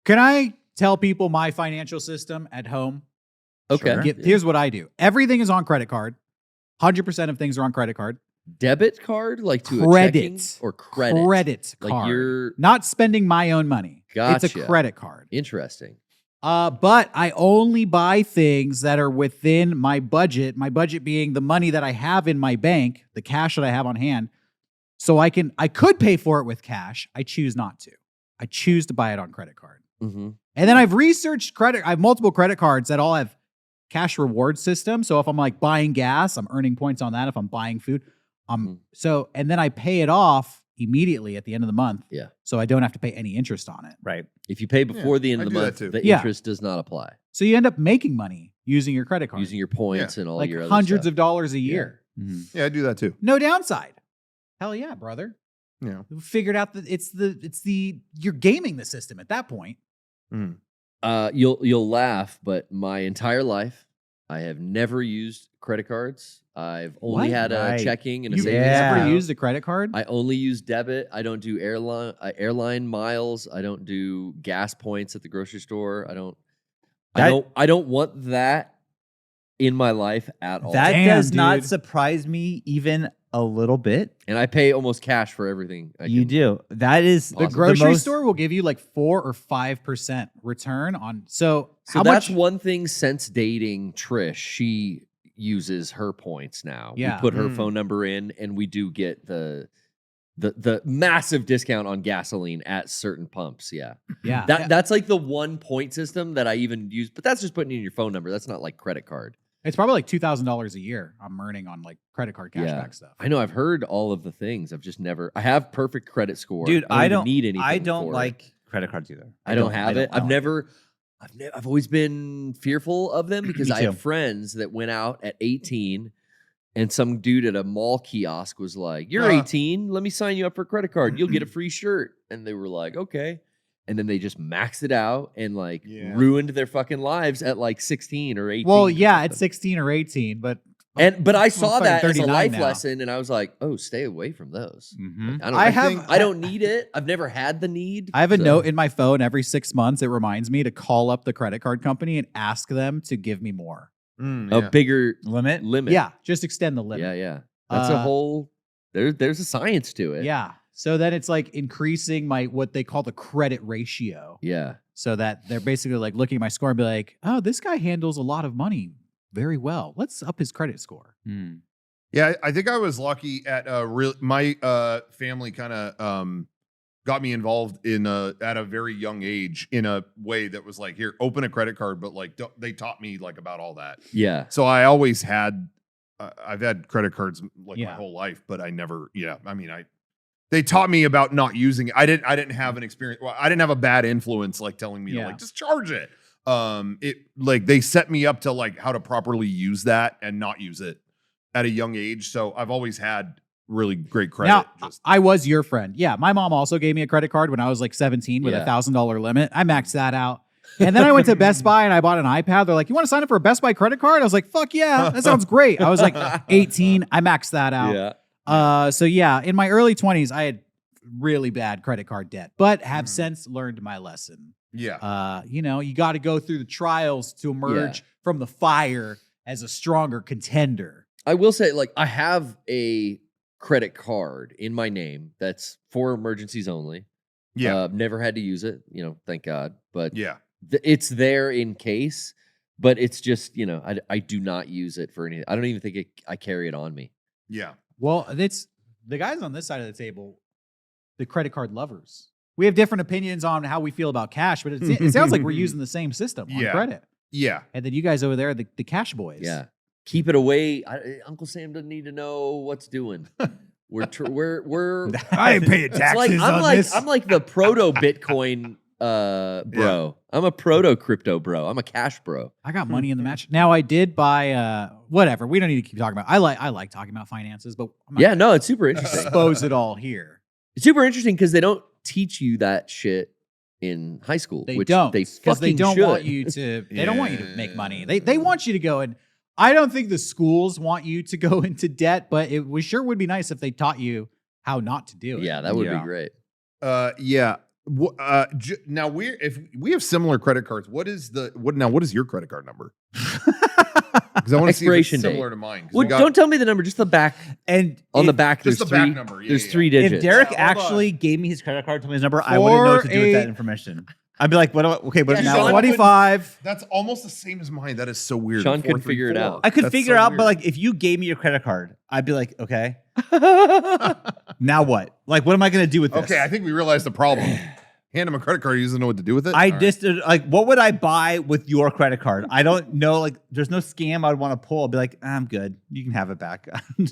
Can I tell people my financial system at home? Okay. Sure. Here's what I do. Everything is on credit card. 100% of things are on credit card. Debit card, like to a Credit. checking or credit? Credit Like card. you're Not spending my own money. It's a Gotcha. credit card. interesting. But I only buy things that are within my budget being the money that I have in my bank, the cash that I have on hand. So I could pay for it with cash. I choose not to. I choose to buy it on credit card. Mm-hmm. And then I've researched credit. I have multiple credit cards that all have cash reward system. So if I'm like buying gas, I'm earning points on that. If I'm buying food, and then I pay it off immediately at the end of the month. Yeah. So I don't have to pay any interest on it. Right. If you pay before the end I of the do that month, too. the Yeah. interest does not apply. So you end up making money using your credit card. Using your points and all like your other hundreds stuff. of dollars a year. Yeah, I do that too. No downside. Hell yeah, brother. Yeah. We figured out that you're gaming the system at that point. You'll laugh, but my entire life, I have never used credit cards. I've only What? had a Right. checking and a You've savings Yeah. never account. used a credit card? I only use debit. I don't do airline miles. I don't do gas points at the grocery store. I don't want that in my life at all. That Damn, does not dude. surprise me even a little bit. And I pay almost cash for everything. You do. That is The Awesome. grocery most- store will give you like 4 or 5% return on. So So how that's much? one thing since dating Trish. She uses her points now. Yeah. We put her phone number in and we do get the massive discount on gasoline at certain pumps. Yeah. Yeah. That's like the one point system that I even use, but that's just putting in your phone number. That's not like credit card. It's probably like $2,000 a year I'm earning on like credit card cashback stuff. I know I've heard all of the things. I've just never, I have perfect credit score. Dude, I don't need anything. I don't for it. like credit cards either. I don't have it. I don't. I've always been fearful of them because Me I too. have friends that went out at 18 and some dude at a mall kiosk was like, "You're 18, let me sign you up for a credit card. You'll get a free shirt." And they were like, "Okay." And then they just maxed it out and like ruined their fucking lives at like 16 or 18. Well, or yeah, something. at 16 or 18, but but I saw fucking that as a 39 life now. lesson and I was like, "Oh, stay away from those." Mhm. I don't need it. I've never had the need. I have a so- note in my phone every 6 months. It reminds me to call up the credit card company and ask them to give me more. a bigger Limit. limit. Just extend the limit. Yeah. That's a whole. There's a science to it. Yeah. So then it's like increasing my what they call the credit ratio. Yeah. So that they're basically like looking at my score and be like, oh, this guy handles a lot of money very well. Let's up his credit score. Yeah, I think I was lucky at my family kind of got me involved in at a very young age in a way that was like, here, open a credit card, but like they taught me like about all that. Yeah. So I always had I've had credit cards like my Yeah. whole life, but I never, they taught me about not using it. I didn't have an experience. Well, I didn't have a bad influence like telling me to like just charge it. It like they set me up to like how to properly use that and not use it at a young age. So I've always had really great credit. Now, I was your friend. Yeah. My mom also gave me a credit card when I was like 17 with Yeah. $1,000 limit. I maxed that out. And then I went to Best Buy and I bought an iPad. They're like, you want to sign up for a Best Buy credit card? I was like, fuck yeah, that sounds great. I was like 18. I maxed that out. Yeah. So yeah, in my early 20s, I had really bad credit card debt, but have since learned my lesson. yeah. You got to go through the trials to emerge from the fire as a stronger contender. I will say, like, I have a credit card in my name that's for emergencies only. Yeah. Never had to use it, thank God. But Yeah. it's there in case. But it's just, I do not use it for anything. I don't even think I carry it on me. Yeah. Well, it's the guys on this side of the table, the credit card lovers. We have different opinions on how we feel about cash, but it sounds like we're using the same system on Yeah. credit. Yeah. And then you guys over there, the cash boys. Yeah. Keep it away. Uncle Sam doesn't need to know what's doing. We're I ain't paying it's like I'm like the proto Bitcoin bro. Yeah. I'm a proto crypto bro. I'm a cash bro. I got money in the match. Now I did buy whatever. We don't need to keep talking about. I like talking about finances, but I'm not Yeah, no, it's super interesting. expose it all here. It's super interesting because they don't teach you that shit in high school. They which don't, They because they fucking don't should. want you to. They don't want you to make money. They want you to go, and I don't think the schools want you to go into debt, but it sure would be nice if they taught you how not to do it. Yeah, that would Yeah. be great. Yeah. Now if we have similar credit cards, what is your credit card number? Because I want to see if it's Expiration date. similar to mine. 'Cause Well, don't tell me the number, just the back. And On the if- back, just there's the back three. number. Yeah, There's yeah. 3 digits. If Derek Yeah, hold on. actually gave me his credit card, told me his number, I wouldn't know what to do with that 4-8. information. I'd be like, what? Okay, but Yeah, now Sean, what? 25. That's almost the same as mine. That is so weird. Sean couldn't figure it 434. out. I could That's figure so out, weird. but like, if you gave me your credit card, I'd be like, okay, now what? Like, what am I gonna do with this? Okay, I think we realized the problem. Hand him a credit card, he doesn't know what to do with it. I All right. just like, what would I buy with your credit card? I don't know. Like, there's no scam I'd want to pull. I'd be like, I'm good. You can have it back.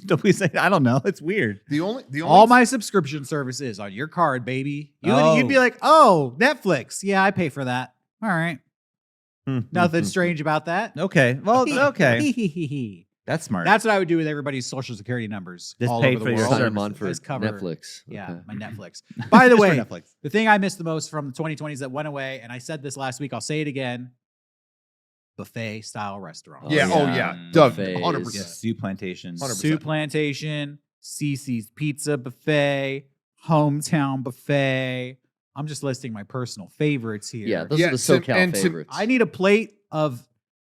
Don't be saying, I don't know. It's weird. the only All my subscription services on your card, baby. You'd be Oh. like, oh, Netflix. Yeah, I pay for that. All right. Nothing strange about that. Okay. Well, okay. That's smart. That's what I would do with everybody's social security numbers. Just all pay over for the your world. Sign them on for Just cover- Netflix. Yeah, Okay. my Netflix. By the Just for way, Netflix. the thing I missed the most from the 2020s that went away, and I said this last week, I'll say it again: buffet style restaurant. Yeah. Oh yeah. yeah. Doug. Buffets. 100%. Yeah, Soup Plantation. 100%. Soup Plantation, CC's Pizza Buffet, Hometown Buffet. I'm just listing my personal favorites here. Yeah, those Yeah, are the so- SoCal and to- favorites. I need a plate of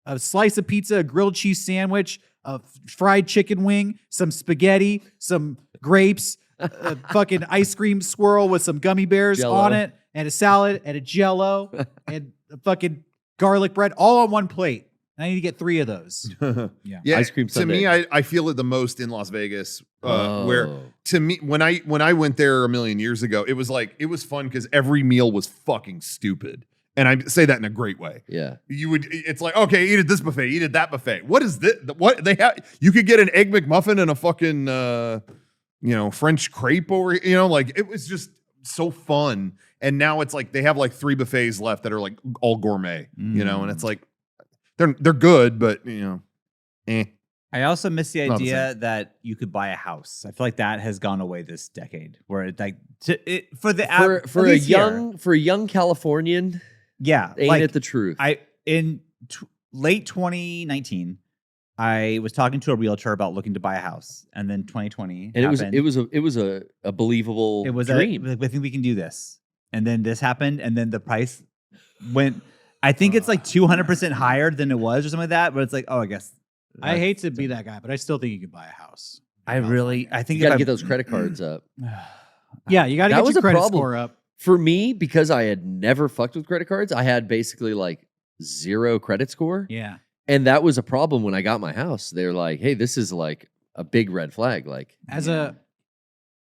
a slice of pizza, a grilled cheese sandwich, a fried chicken wing, some spaghetti, some grapes, a fucking ice cream swirl with some gummy bears Jell-O. on it, and a salad, and a Jell-O, and a fucking garlic bread, all on one plate. And I need to get 3 of those. Yeah. Ice cream To me, sundae. I feel it the most in Las Vegas, Oh. where to me when I went there a million years ago, it was fun because every meal was fucking stupid. And I say that in a great way. Yeah. It's like, okay, eat at this buffet, eat at that buffet. What is this? What they have? You could get an egg McMuffin and a fucking, French crepe over, like it was just so fun. And now it's like they have like 3 buffets left that are like all gourmet, and it's like they're good, but eh. I also miss the Not the idea that you could buy a house. I feel like that has gone away this decade. Where it like for For a young Californian, yeah, ain't like it the truth? in late 2019, I was talking to a realtor about looking to buy a house, and then 2020 and happened. it was a believable It was dream. I think we can do this, and then this happened, and then the price went. I think it's like 200% higher than it was, or something like that. But it's like, oh, I guess I hate to be that guy, but I still think you could buy a house. I think you got to if get those credit cards up. Yeah, you got to That get was your a credit problem. score up. For me, because I had never fucked with credit cards, I had basically like 0 credit score. Yeah. And that was a problem when I got my house. They're like, hey, this is like a big red flag. Like, As a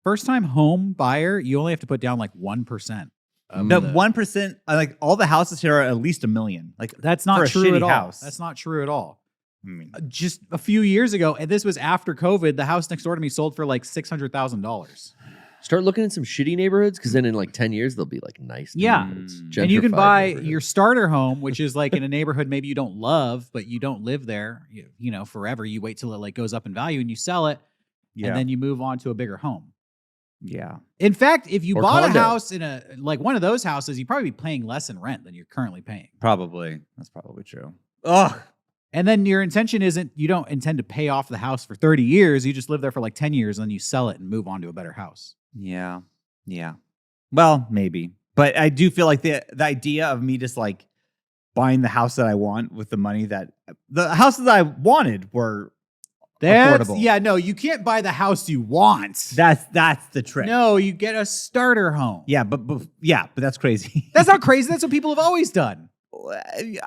first-time home buyer, you only have to put down like 1%. of No, the- 1%. Like all the houses here are at least $1 million. Like That's for not a true shitty at all. house. That's not true at all. I mean, Just a few years ago, and this was after COVID, the house next door to me sold for like $600,000. start looking in some shitty neighborhoods because then in like 10 years, they'll be like nice. Yeah. neighborhoods, And you can gentrified buy neighborhoods. your starter home, which is like in a neighborhood maybe you don't love, but you don't live there, forever. You wait till it like goes up in value and you sell it, yeah, and then you move on to a bigger home. yeah. In fact, if you Or bought condo. a house in a like one of those houses, you'd probably be paying less in rent than you're currently paying. Probably. That's probably true. Ugh. And then your intention isn't, you don't intend to pay off the house for 30 years. You just live there for like 10 years and then you sell it and move on to a better house. Yeah. Yeah. Well, maybe. But I do feel like the idea of me just like buying the house that I want with the money that the houses that I wanted were affordable. Yeah, no, you can't buy the house you want. That's the trick. No, you get a starter home. Yeah, but that's crazy. That's not crazy. That's what people have always done.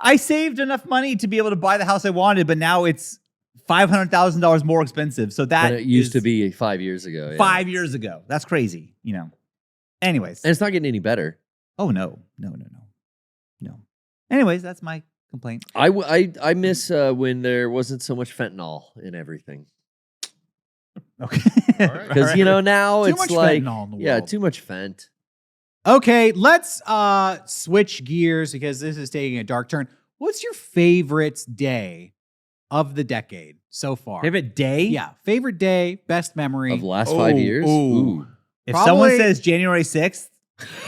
I saved enough money to be able to buy the house I wanted, but now it's $500,000 more expensive. So that Than it used to is be 5 years ago. yeah. 5 years ago. That's crazy. Anyways. And it's not getting any better. Oh no. Anyways, that's my complaint. I miss when there wasn't so much fentanyl in everything. Okay. All right. Because, now Too it's much like, fentanyl in the yeah, world. too much fent. Okay, let's switch gears because this is taking a dark turn. What's your favorite day of the decade so far? Favorite day? Yeah, favorite day, best memory. Of the last 5 years? ooh. Ooh. If someone Probably- says January 6th,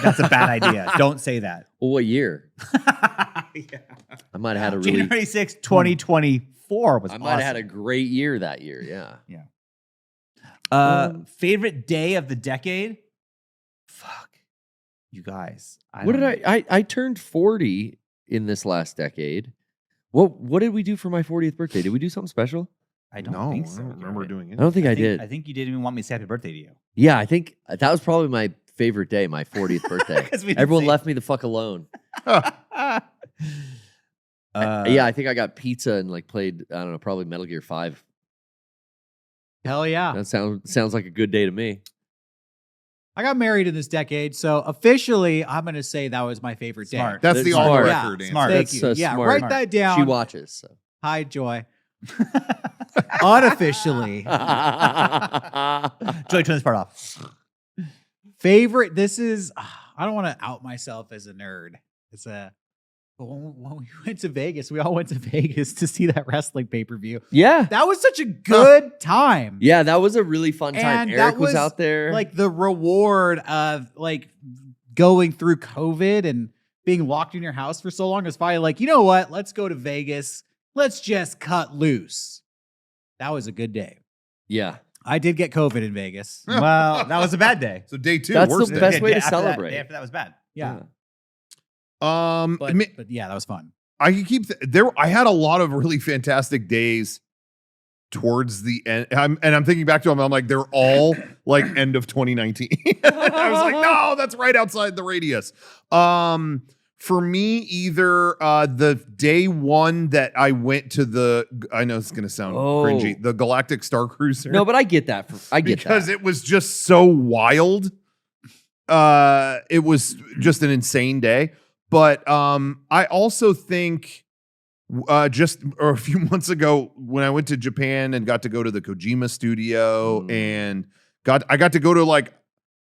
That's a bad idea. Don't say that. Well, what year? Yeah. I might have had a really. January 6th, 2024 was I awesome. might have had a great year that year. Yeah. Favorite day of the decade? Fuck. You guys. I turned 40 in this last decade. What did we do for my 40th birthday? Did we do something special? I don't No, think I so. don't remember Garrett. doing it. I don't think I did. I think you didn't even want me to say happy birthday to you. Yeah, I think that was probably my favorite day, my 40th birthday. 'Cause we didn't Everyone say- left me the fuck alone. Uh, Yeah, I think I got pizza and like played, I don't know, probably Metal Gear 5. Hell yeah. That sounds like a good day to me. I got married in this decade, so officially, I'm going to say that was my favorite day. Smart. That's the Smart. all Yeah, record answer. smart. Thank That's you. Yeah, smart. write that down. She watches. So. Hi, Joy. Unofficially. Joy, turn this part off. Favorite, this is, I don't want to out myself as a nerd. It's when we went to Vegas, we all went to Vegas to see that wrestling pay-per-view. Yeah. That was such a good time. Yeah, that was a really fun time. And Eric that was was, out there. Like the reward of like going through COVID and being locked in your house for so long is finally like, you know what? Let's go to Vegas. Let's just cut loose. That was a good day. yeah. I did get COVID in Vegas. Well, that was a bad day. So day 2, That's worst the day. best way to After that- celebrate. day after that was bad. Yeah. But But yeah, that was fun. I could keep there. I had a lot of really fantastic days towards the end. I'm thinking back to them. I'm like, they're all like end of 2019. I was like, no, that's right outside the radius. For me, either the day one that I went to I know it's going to sound cringy, the Galactic Star Cruiser. No, but I get that. I get because that. it was just so wild. It was just an insane day. But I also think just a few months ago when I went to Japan and got to go to the Kojima studio and I got to go to like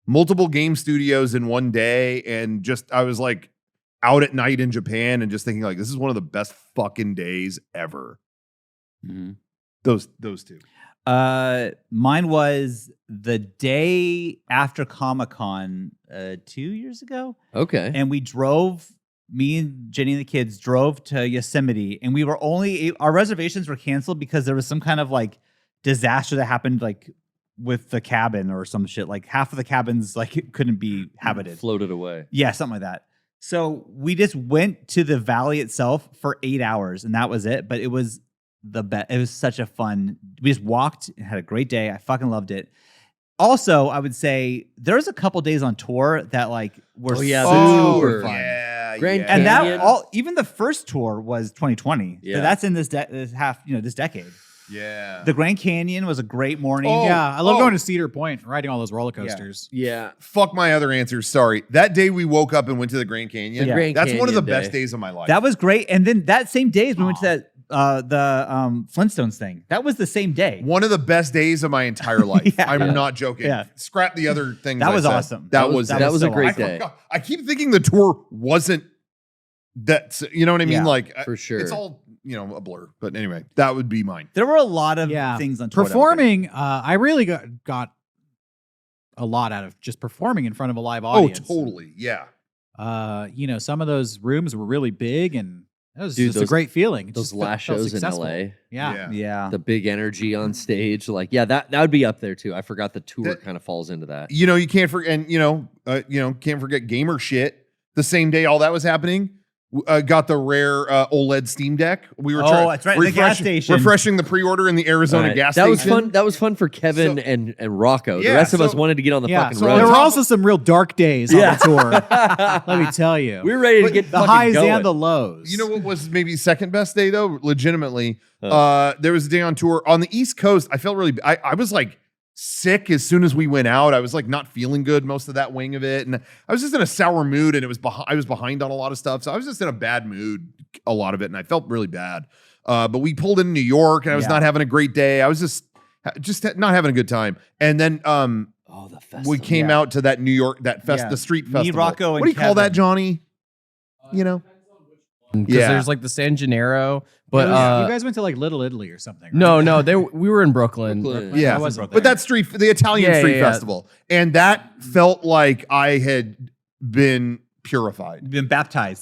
multiple game studios in one day, and just I was like out at night in Japan and just thinking like this is one of the best fucking days ever. Mm-hmm. Those two. Mine was the day after Comic-Con 2 years ago. Okay. And me and Jenny and the kids drove to Yosemite, and we were our reservations were canceled because there was some kind of like disaster that happened like with the cabin or some shit. Like half of the cabins like couldn't be habited. Floated away. Yeah, something like that. So we just went to the valley itself for 8 hours, and that was it. But it was the best. It was such a fun. We just walked and had a great day. I fucking loved it. Also, I would say there's a couple days on tour that like were super fun. Yeah, Grand yeah. And Canyon. that even the first tour was 2020. Yeah. So that's in this decade. Yeah. The Grand Canyon was a great morning. Oh, Yeah, I love going to Cedar Point and riding all those roller coasters. Yeah. Fuck my other answers. Sorry. That day we woke up and went to the Grand Canyon. Yeah. Grand That's one of the Canyon best day. days of my life. That was great. And then that same day we went to that the Flintstones thing. That was the same day. one of the best days of my entire life. Yeah. I'm Yeah. not joking. Yeah. Scrap the other things. That I was said. awesome. That was that was a so great awesome. day. I keep thinking the tour wasn't that. You know what I mean? Yeah, like for sure. It's all a blur. But anyway, that would be mine. There were a lot of Yeah. things on tour. that were Performing, I really got a lot out of just performing in front of a live audience. Oh, totally. Yeah. Some of those rooms were really big, and it was Dude, just a those- great feeling. It Those just last felt shows in successful. LA. Yeah. great. Yeah. The big energy on stage. Like, yeah, that would be up there too. I forgot the tour That- kind of falls into that. You can't forget, and can't forget gamer shit. The same day all that was happening, got the rare OLED Steam Deck. We were that's right, the gas station. refreshing the pre-order in the Arizona All right. gas that station. was fun. That was fun for Kevin So- and Rocco. Yeah, the rest of us so- wanted to get on the Yeah, fucking so road. there were also some real dark days on Yeah. the tour. Let me tell you. we were ready to But get the fucking highs going. and the lows. You know what was maybe second best day though? Legitimately, there was a day on tour on the East Coast. I felt really. I was like sick as soon as we went out. I was like not feeling good most of that wing of it, and I was just in a sour mood. And it was I was behind on a lot of stuff, so I was just in a bad mood a lot of it, and I felt really bad. But we pulled in New York, and I was not having a great day. I was just not having a good time. And then Oh, the festival. we came out to that New York Yeah. the street Me, festival. Rocco, what and do you call that, Kevin. Johnny? Because Yeah. there's like the San Gennaro, but you guys went to like Little Italy or something. Right? no, we were in Brooklyn. Brooklyn. Yeah, I wasn't but there. that the Italian Yeah, street yeah, yeah. festival, and that felt like I had been purified. You've been baptized.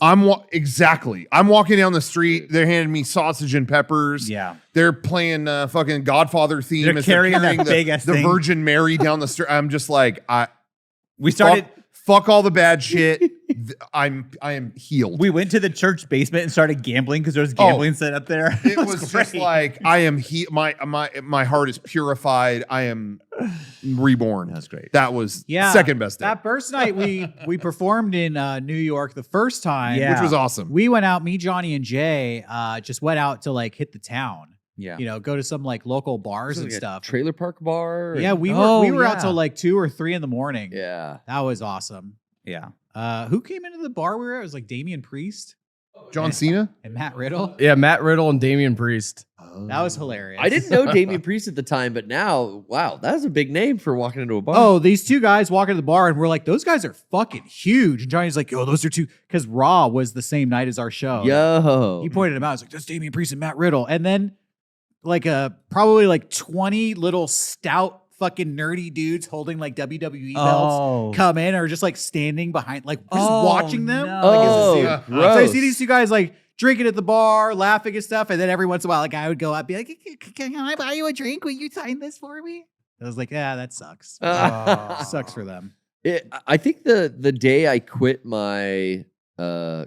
Exactly. I'm walking down the street. They're handing me sausage and peppers. Yeah. They're playing fucking Godfather theme. They're as carrying that the, big-ass the thing. Virgin Mary down the street. I'm just like, We started. fuck all the bad shit. I am healed. We went to the church basement and started gambling because there was gambling set up there. It was just great. like I am my heart is purified. I am reborn. That's great. That was Yeah. second best day, That first night we performed in New York the first time. Yeah. which was awesome. We went out, me, Johnny, and Jay just went out to like hit the town. Yeah. You know, go to some like local bars and Like a stuff. trailer park bar. Yeah, and- we Oh, were out yeah. till like 2 or 3 in the morning. yeah. That was awesome. Yeah. Who came into the bar we were at? It was like Damian Priest John Cena. and Matt Riddle. Yeah, Matt Riddle and Damian Priest. That was hilarious. I didn't know Damian Priest at the time, but now, wow, that's a big name for walking into a bar. Oh, these two guys walk into the bar and we're like, those guys are fucking huge. And Johnny's like, oh, those are two. Because Raw was the same night as our show. yo. He pointed them out. He's like, that's Damian Priest and Matt Riddle. And then like probably like 20 little stout fucking nerdy dudes holding like WWE belts come in or just like standing behind, like just watching them. no. Like, as a Oh, zoo. gross. So I see these two guys like drinking at the bar, laughing and stuff. And then every once in a while, like I would go up and be like, can I buy you a drink? Will you sign this for me? I was like, yeah, that sucks. Sucks for them. I think the day I quit my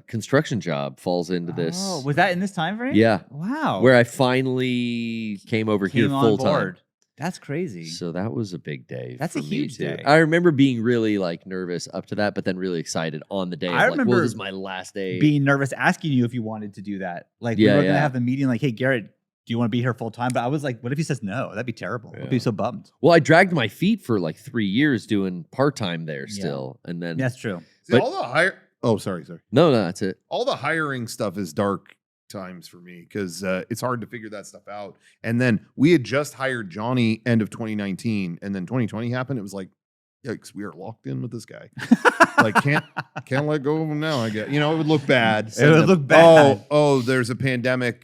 construction job falls into this. Oh, was that in this time frame? Yeah. Wow. Where I finally came over here Came on full time. board. That's crazy. So that was a big day. That's for a me, huge too. day. I remember being really like nervous up to that, but then really excited on the day. I Like, remember well, this is my last day. Being nervous, asking you if you wanted to do that. Like, we Yeah, were going to yeah. have the meeting, like, hey, Garrett, do you want to be here full time? But I was like, what if he says no? That'd be terrible. I'd be Yeah. so bummed. Well, I dragged my feet for like 3 years doing part time there still, and then That's true. See, But- all the hire. Oh, sorry. no, that's it. All the hiring stuff is dark times for me because it's hard to figure that stuff out. And then we had just hired Johnny end of 2019, and then 2020 happened. It was like, yikes, we are locked in with this guy. Like can't let go of him now. I guess it would look bad. It would look bad. Oh, there's a pandemic.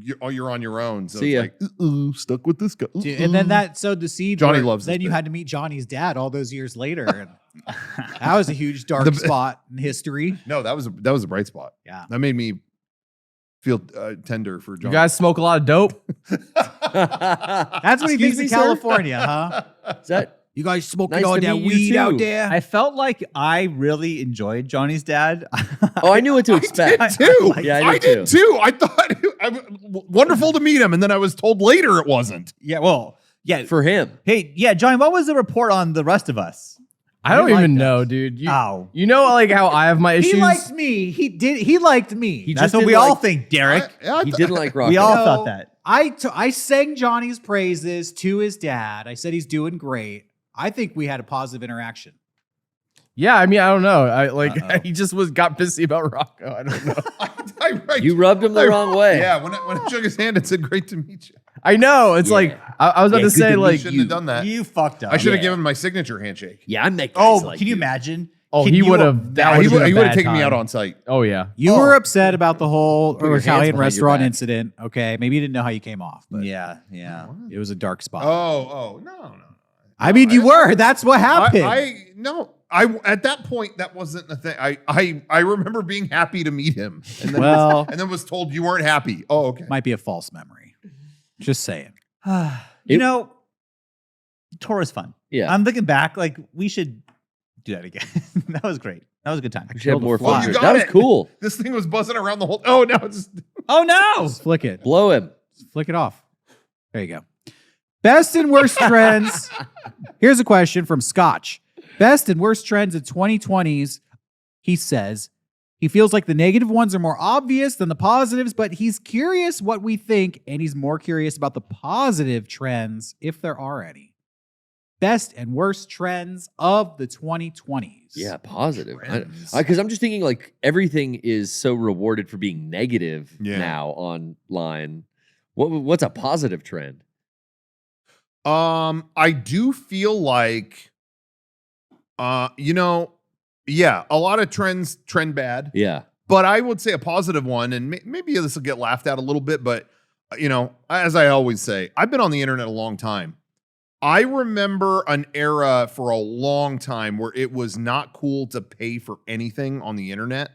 You're on your own. So See it's ya. like, stuck with this guy. Dude, and then that sowed the seed. Johnny where loves this Then you bit. had to meet Johnny's dad all those years later. And that was a huge dark The- spot in history. No, that was a bright spot. Yeah. That made me feel tender for Johnny. You guys smoke a lot of dope? That's what he Excuse thinks me, in sir? California, huh? Is that You guys smoking Nice all to that meet you weed too. out there? I felt like I really enjoyed Johnny's dad. oh, I knew what to expect. too. Yeah, I did too. I thought wonderful to meet him, and then I was told later it wasn't. Yeah, well, yeah. For him. Hey, yeah, Johnny, what was the report on the rest of us? I don't You even liked know, us. dude. Ow. You know, like how I have my issues. He liked me. He liked me. He That's just what didn't we all like- think, Derek. He didn't like Rocco. We all No. thought that. I sang Johnny's praises to his dad. I said he's doing great. I think we had a positive interaction. Yeah, I mean, I don't know. Uh-oh. He just got pissy about Rocco. I don't know. You rubbed him the wrong way. Yeah, when I shook his hand and said, "Great to meet you," I know. It's like I was about Yeah, to good say to meet like shouldn't have done that. You fucked up. I should have Yeah. given my signature handshake. Yeah, I'm that Oh, guy's like can you imagine? Oh, Can he you would have. That he would've would been a have bad taken me time. out on site. Oh yeah. You Oh. were upset about the whole Put your hands Italian behind your restaurant back. incident. Okay, maybe you didn't know how you came off, but Yeah, yeah. it was a dark spot. Oh, no. I mean, you were. That's what happened. At that point that wasn't the thing. I remember being happy to meet him, and then Well, and then was told you weren't happy. Oh, okay. might be a false memory. Just saying. You It- know, tour was fun. Yeah. I'm looking back, like we should do that again. That was great. That was a good time. We should have more Well, fun. you with it. got That was it. cool. This thing was buzzing around the whole. Oh no! It's Oh no! Just flick it. Blow him. Flick it off. There you go. Best and worst trends. Here's a question from Scotch. Best and worst trends of 2020s. He says he feels like the negative ones are more obvious than the positives, but he's curious what we think, and he's more curious about the positive trends, if there are any. Best and worst trends of the 2020s. Yeah, positive. Trends. Because I'm just thinking like everything is so rewarded for being negative Yeah. now online. What's a positive trend? I do feel like, a lot of trends trend bad, Yeah. but I would say a positive one, and maybe this will get laughed at a little bit, but as I always say, I've been on the internet a long time. I remember an era for a long time where it was not cool to pay for anything on the internet.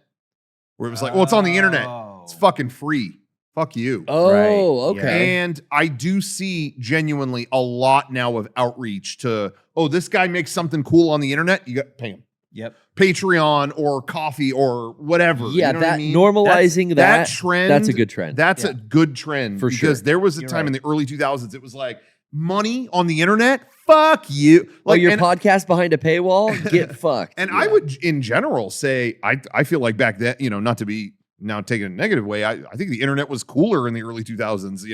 Where it was like, well, it's on the internet. It's fucking free. Fuck you. Oh, Right. okay. And I do see genuinely a lot now of outreach to, oh, this guy makes something cool on the internet. You got to pay him. Yep. Patreon or coffee or whatever. Yeah, you know what I that mean? normalizing that that trend. that's a good trend. That's Yeah. a good trend For because sure. there was a You're time right. in the early 2000s. It was like money on the internet. Fuck you. Like your and, podcast behind a paywall, get fucked. and Yeah. I would, in general, say I feel like back then, not to be now taken in a negative way. I think the internet was cooler in the early 2000s.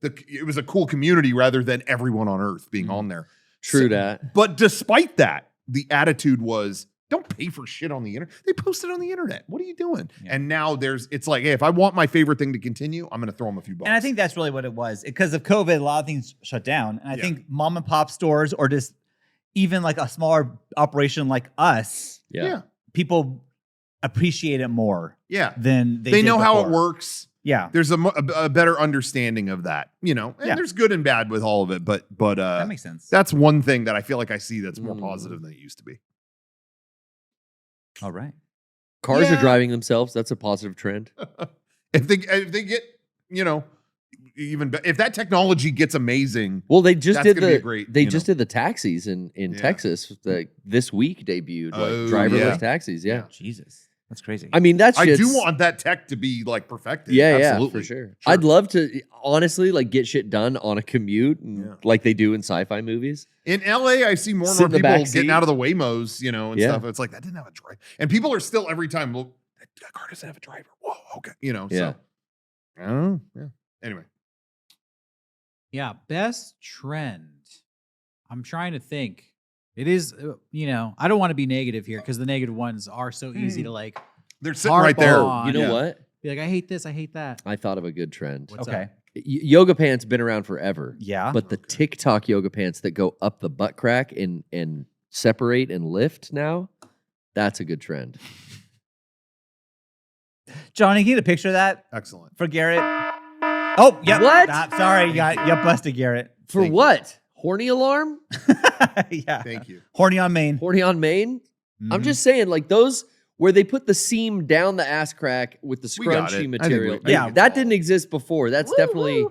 It was a cool community rather than everyone on Earth being on there. True So- that. But despite that, the attitude was, don't pay for shit on the internet. They post it on the internet. What are you doing? Yeah. And now it's like, hey, if I want my favorite thing to continue, I'm going to throw them a few bucks. And I think that's really what it was. Because of COVID, a lot of things shut down. And I Yeah. think mom and pop stores or just even like a smaller operation like us, Yeah. people appreciate it more Yeah. than They did know how it before. works. Yeah. There's a better understanding of that, and Yeah. there's good and bad with all of it. But That makes sense. that's one thing that I feel like I see that's more Mm. positive than it used to be. All right. Cars Yeah. are driving themselves. That's a positive trend. If they get, if that technology gets amazing, Well, they just That's did gonna be the a great, they just did the taxis in Yeah. Texas. This week debuted Oh, driverless yeah. taxis. Yeah. Jesus. That's crazy. I mean that's I do want that tech to be like perfected. Yeah, Absolutely. for sure. I'd love to honestly like get shit done on a commute Yeah. like they do in sci-fi movies. In LA, I see more and Sit more in the people back getting seat. out of the Waymos, and Yeah. stuff. It's like, that didn't have a driver. And people are still every time, well, that car doesn't have a driver. Whoa, okay. Yeah. So I don't know. Yeah. Anyway. Yeah, best trend. I'm trying to think. It is, I don't want to be negative here because the negative ones are so easy to like They're sitting right there. on. You know what? be like, I hate this, I hate that. I thought of a good trend. What's okay. up? Yoga pants been around forever. Yeah. But the TikTok yoga pants that go up the butt crack and separate and lift now, that's a good trend. Johnny, can you get a picture of that Excellent. for Garrett? Oh, yep. What? Sorry, you busted Garrett. For Thank you. what? Horny alarm? Yeah. Thank you. Horny on Main. Horny on main? I'm Mhm. just saying, like those where they put the seam down the ass crack with the We got it. I scrunchy think material. we- Yeah. That didn't exist before. That's definitely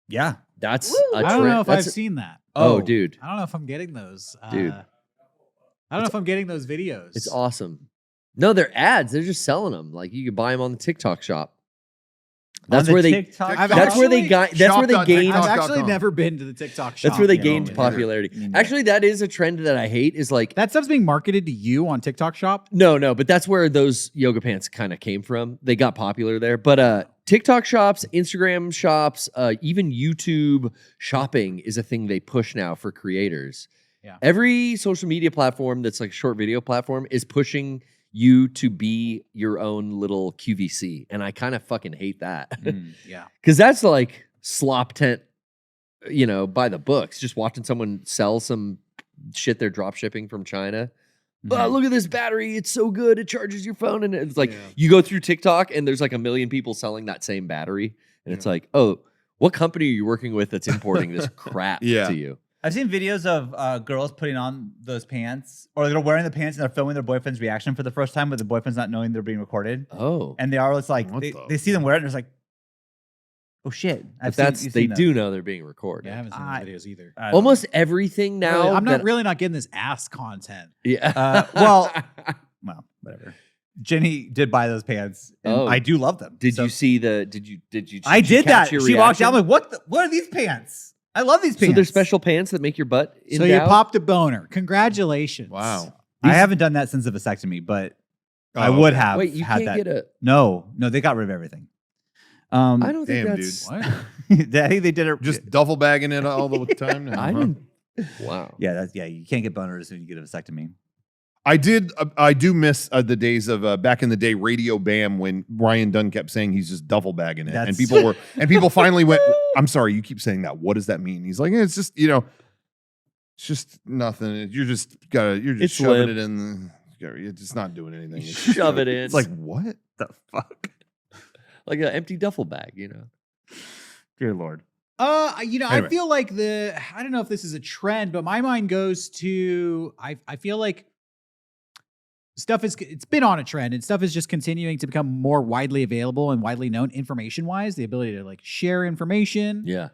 Yeah. that's I a don't trend. know if I've That's- seen that. Oh, dude. I don't know if I'm getting those. Dude. I don't know if I'm getting those videos. It's awesome. No, they're ads. They're just selling them. Like you can buy them on the TikTok shop. That's On the where they. TikTok I've That's where they actually- got. That's where they shop.tiktok. gained. I've TikTok.com. actually never been to the TikTok shop. That's where they Yeah, gained me neither. popularity. Me neither. Actually, that is a trend that I hate. Is like That stuff's being marketed to you on TikTok shop. no, but that's where those yoga pants kind of came from. They got popular there. But TikTok shops, Instagram shops, even YouTube shopping is a thing they push now for creators. Yeah. Every social media platform that's like a short video platform is pushing you to be your own little QVC. And I kind of fucking hate that. Mm. Yeah. Because that's like slop tent, by the books. Just watching someone sell some shit they're drop shipping from China. Mhm. Oh, look at this battery. It's so good. It charges your phone. And it's like Yeah. you go through TikTok and there's like a million people selling that same battery. And it's like, oh, what company are you working with that's importing this crap Yeah. to you? I've seen videos of girls putting on those pants, or they're wearing the pants and they're filming their boyfriend's reaction for the first time, but the boyfriend's not knowing they're being recorded. Oh. And they are just like, What they, the- they see them wear it and it's like, oh shit. But You've they seen do those. know they're being recorded. Yeah, I haven't seen I- those videos either. I don't Almost everything now. Really, I'm not that- really not getting this ass content. Yeah. well, whatever. Jenny did buy those pants, and Oh. I do love them. Did So- you see the? Did you? I did catch that. your She walked out. I'm reaction? like, what are these pants? I love these So pants. they're special pants that make your butt. So you endowed? popped a boner. Congratulations. Wow. I haven't done that since the vasectomy, but I Oh, would okay. have Wait, you had can't that. get a. No, they got rid of everything. I don't think Damn, that's. What? I think they did it. Just duffel bagging it all the time now. I huh? didn't. Wow. yeah, you can't get boners when you get a vasectomy. I do miss the days of back in the day Radio Bam when Ryan Dunn kept saying he's just duffel bagging it, and That's- people finally went, I'm sorry, you keep saying that. What does that mean? He's like, it's just it's just nothing. You're just It's shoving limp. it in. It's just not doing anything. It's Shove it in. It's like what? The fuck, like an empty duffel bag, dear Lord. Anyway. I feel like I don't know if this is a trend, but my mind goes to, I feel like it's been on a trend and stuff is just continuing to become more widely available and widely known information wise, the ability to like share information. Yeah.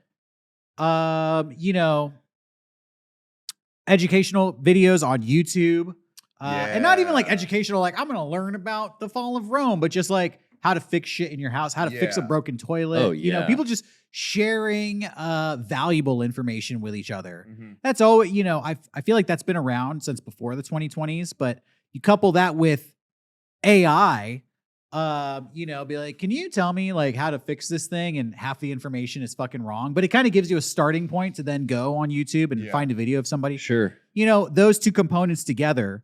Educational videos on YouTube. And not even like educational, like I'm going to learn about the fall of Rome, but just like how to fix shit in your house, how to fix a broken toilet. Oh, yeah. People just sharing valuable information with each other. Mm-hmm. That's all, I feel like that's been around since before the 2020s, but you couple that with AI, be like, can you tell me like how to fix this thing? And half the information is fucking wrong, but it kind of gives you a starting point to then go on YouTube and find a video of somebody. Sure. Those two components together,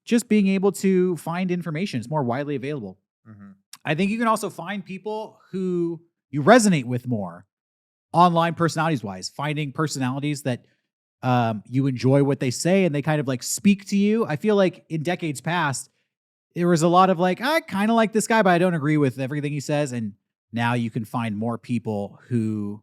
just being able to find information is more widely available. Mm-hmm. I think you can also find people who you resonate with more online personalities wise, finding personalities that you enjoy what they say and they kind of like speak to you. I feel like in decades past, there was a lot of like, I kind of like this guy, but I don't agree with everything he says. And now you can find more people who,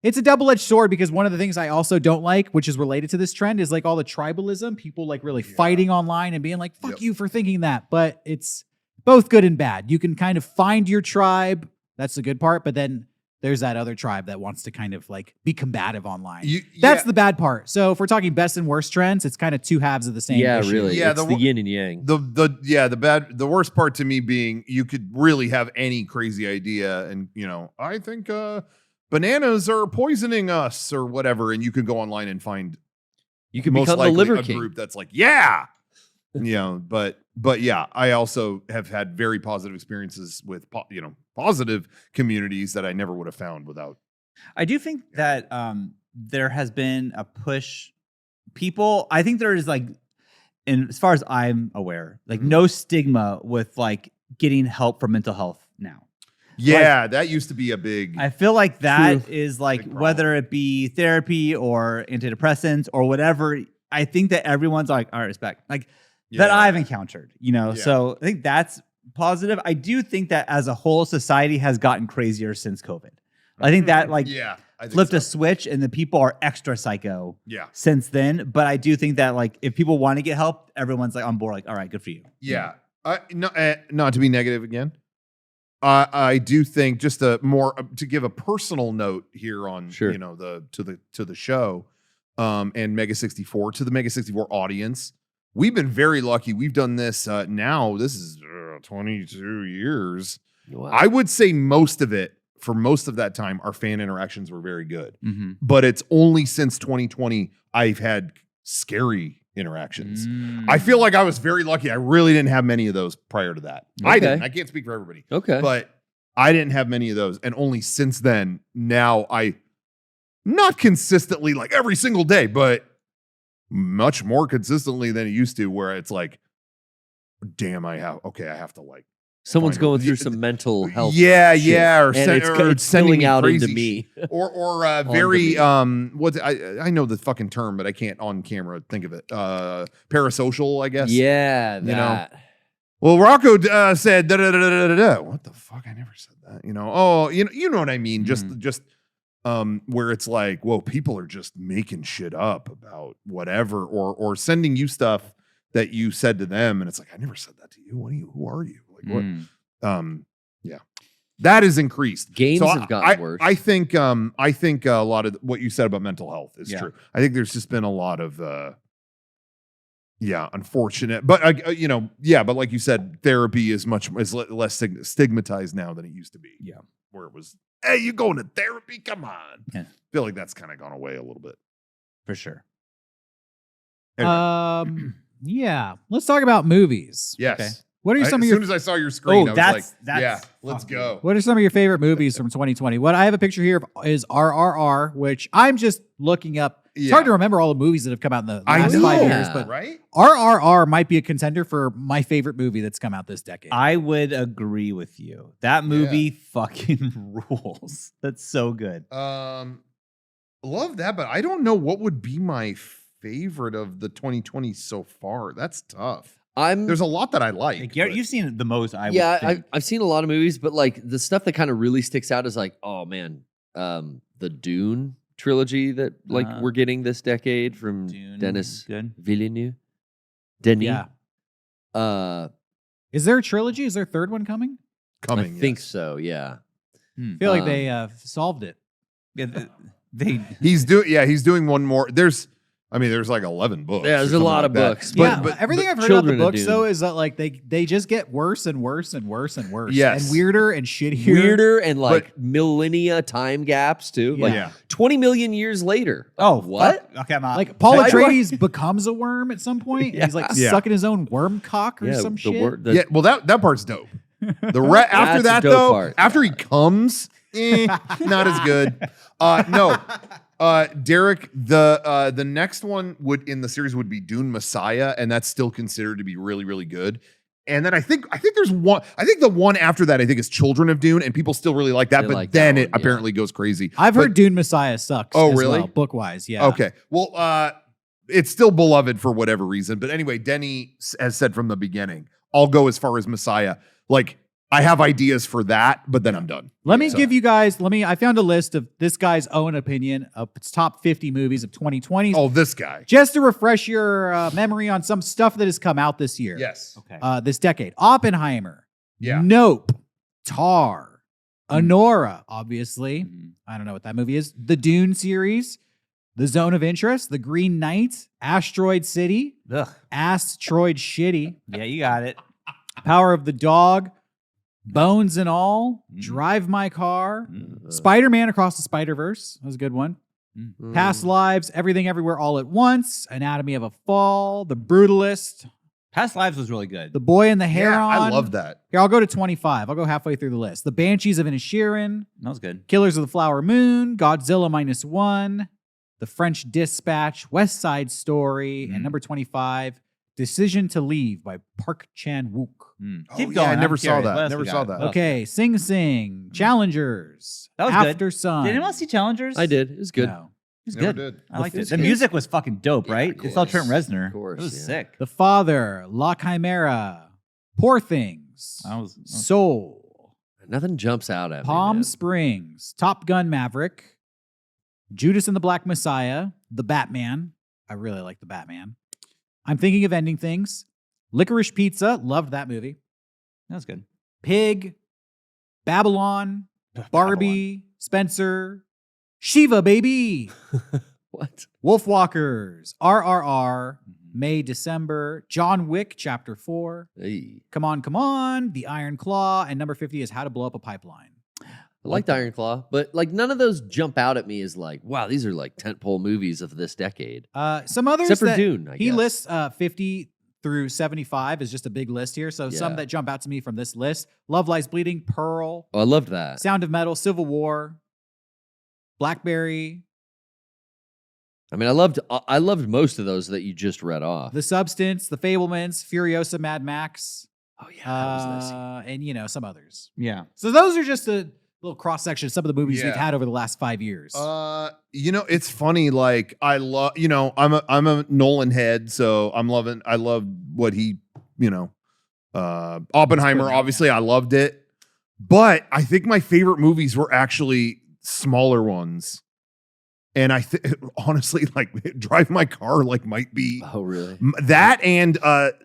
it's a double-edged sword, because one of the things I also don't like, which is related to this trend, is like all the tribalism, people like really fighting online and being like, fuck you for thinking that. But it's both good and bad. You can kind of find your tribe. That's the good part. But then there's that other tribe that wants to kind of like be combative online. That's the bad part. So if we're talking best and worst trends, it's kind of two halves of the same issue. Really. Yeah, it's the yin and yang. The worst part to me being you could really have any crazy idea and, I think bananas are poisoning us or whatever. And you could go online and find You can most become the likely liver a king. group that's like, but yeah, I also have had very positive experiences with, positive communities that I never would have found without. I do think that there has been a push. I think there is like, and as far as I'm aware, like no stigma with like getting help for mental health now. Yeah, that used to be a big. I feel like that is like, whether it be therapy or antidepressants or whatever, I think that everyone's like, all right, respect. Like that I've encountered, so I think that's positive. I do think that as a whole, society has gotten crazier since COVID. I think that like flipped a switch and the people are extra psycho since then. But I do think that like if people want to get help, everyone's like on board, like, all right, good for you. Yeah. Not to be negative again. I do think just to give a personal note here on to the show and Mega64 to the Mega64 audience. We've been very lucky. We've done this now. This is 22 years. Wow. I would say most of that time, our fan interactions were very good. Mm-hmm. But it's only since 2020 I've had scary interactions. I feel like I was very lucky. I really didn't have many of those prior to that. Okay. I didn't. I can't speak for everybody. Okay. But I didn't have many of those. And only since then, now not consistently like every single day, but much more consistently than it used to, where it's like, damn, I have to like. Someone's going through some mental health. Yeah, shit. yeah, or it's sending spilling me out crazy into me. or very I know the fucking term, but I can't on camera think of it. Parasocial, I guess. Yeah, that. Well, Rocco said da da da da da da. What the fuck? I never said that. You know what I mean. Just where it's like, whoa, people are just making shit up about whatever, or sending you stuff that you said to them, and it's like, I never said that to you. Who are you? Like what? Yeah, that is increased. Games have gotten worse. I think a lot of what you said about mental health is true. I think there's just been a lot of unfortunate, but but like you said, therapy is less stigmatized now than it used to be. Yeah, where it was, hey, you going to therapy? Come on. Yeah. I feel like that's kind of gone away a little bit. For sure. Anyway. Yeah. Let's talk about movies. Yes. Okay. What are some of as your? soon as I saw your screen, I was like, that's let's go. What are some of your favorite movies from 2020? What I have a picture here of is RRR, which I'm just looking up. It's hard to remember all the movies that have come out in the last 5 years, but right? RRR might be a contender for my favorite movie that's come out this decade. I would agree with you. That movie fucking rules. That's so good. Love that, but I don't know what would be my favorite of the 2020 so far. That's tough. There's a lot that I like. Garrett, you've seen the most. I've seen a lot of movies, but like the stuff that kind of really sticks out is like, oh man, the Dune trilogy that like we're getting this decade from Dune, Denis good. Villeneuve. Denis. Yeah. Is there a trilogy? Is there a third one coming? Coming. I think yes. so. Yeah. I feel like they solved it. Yeah, they He's doing one more. There's like 11 books. Yeah, there's or a something lot like of that. books. But everything I've heard about the Children of books Dune. though is that like they just get worse and worse and worse and worse. Yes. And weirder and shittier. Weirder and like millennia time gaps too. Yeah. Like Yeah. 20 million years later. oh what? fuck. Okay, I'm out. Like Paul Why do I- Atreides becomes a worm at some point. And he's like Yeah. sucking his own worm cock or some the shit. word. The, Yeah, well, that part's dope. After That's a that, dope though, part. after he comes, not as good. No, Derek, the next one in the series would be Dune Messiah, and that's still considered to be really, really good. And then I think there's one. I think the one after that I think is Children of Dune, and people still really like that. They But like that then one, it yeah. apparently goes crazy. I've But- heard Dune Messiah sucks. Oh, as really? well, book wise, yeah. Okay. Well, it's still beloved for whatever reason. But anyway, Denny has said from the beginning, I'll go as far as Messiah. Like, I have ideas for that, but then I'm done. Let me So- give you guys. I found a list of this guy's own opinion of its top 50 movies of 2020. Oh, this guy. Just to refresh your memory on some stuff that has come out this year. Yes. okay. This decade. Oppenheimer. Yeah. Nope. Tar. Honora, obviously. Mhm. I don't know what that movie is. The Dune series. The Zone of Interest. The Green Knight. Asteroid City. Ugh. Asteroid Shitty. Yeah, you got it. Power of the Dog. Bones and All. Mm. Drive My Car. Mm. Spider-Man Across the Spider-Verse. That was a good one. Mm. Past Lives. Everything Everywhere All at Once. Anatomy of a Fall. The Brutalist. Past Lives was really good. The Boy and the Heron. Yeah, I love that. Here, I'll go to 25. I'll go halfway through the list. The Banshees of Inisherin. That was good. Killers of the Flower Moon. Godzilla -1. The French Dispatch. West Side Story. Mhm. And number 25, Decision to Leave by Park Chan-wook. Mm. Oh, Keep yeah, going. I I'm never saw curious. that. What else Never we saw got? that. Okay, Sing Sing. Challengers. That was good. After Sun. Did anyone see Challengers? I did. It was good. No. It was Never good. did. I liked it. It's The good. music was fucking dope, Yeah, right? of It's all Trent course. Reznor. Of course, It was yeah. sick. The Father. La Chimera. Poor Things. I was Soul. Nothing jumps out at me. Palm man. Springs. Top Gun Maverick. Judas and the Black Messiah. The Batman. I really like the Batman. I'm Thinking of Ending Things. Licorice Pizza. Loved that movie. that was good. Pig. Babylon. Barbie. Spencer. Shiva, baby. What? Wolfwalkers. RRR. Mhm. May, December. John Wick, Chapter 4. Hey. Come on, come on. The Iron Claw. And number 50 is How to Blow Up a Pipeline. I liked Iron Claw, but like none of those jump out at me as like, wow, these are like tentpole movies of this decade. Some others Except for that Dune, I he guess. lists 50 through 75 is just a big list here. So some Yeah. that jump out to me from this list: Love Lies Bleeding, Pearl, Oh, I loved that. Sound of Metal, Civil War, Blackberry, I mean, I loved most of those that you just read off. The Substance, The Fablemans, Furiosa, Mad Max, Oh yeah, that was nice. and some others. Yeah. So those are just a little cross section of some of the movies we've Yeah. had over the last 5 years. It's funny. Like I love, I'm a Nolan head, so I love what he, Oppenheimer. Obviously, I loved it, but I think my favorite movies were actually smaller ones, and honestly, like Drive My Car, like might be Oh really? that and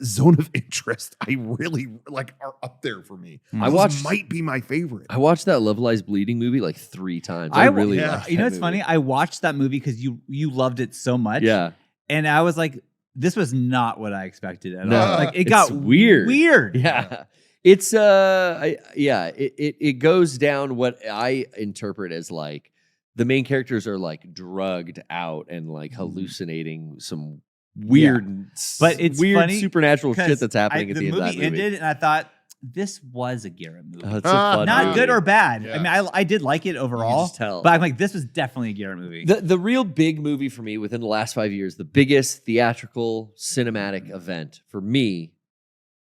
Zone of Interest. I really like are up there for me. I Those watched- might be my favorite. I watched that Love Lies Bleeding movie like 3 times. I I wa- really yeah. liked You know that what's funny? movie. I watched that movie because you loved it so much. Yeah. And I was like, this was not what I expected at No. all. Like it It's got weird. Weird. Yeah. It's it goes down what I interpret as like the main characters are like drugged out and like hallucinating some weird But it's weird funny supernatural shit 'Cause that's happening at the end of that movie. ended, and I thought this was a Garrett movie. Oh, it's a fun Not movie. good or bad. Yeah. I mean, I did like it You can overall, just tell. but I'm like, this was definitely a Garrett movie. The real big movie for me within the last 5 years, the biggest theatrical cinematic event for me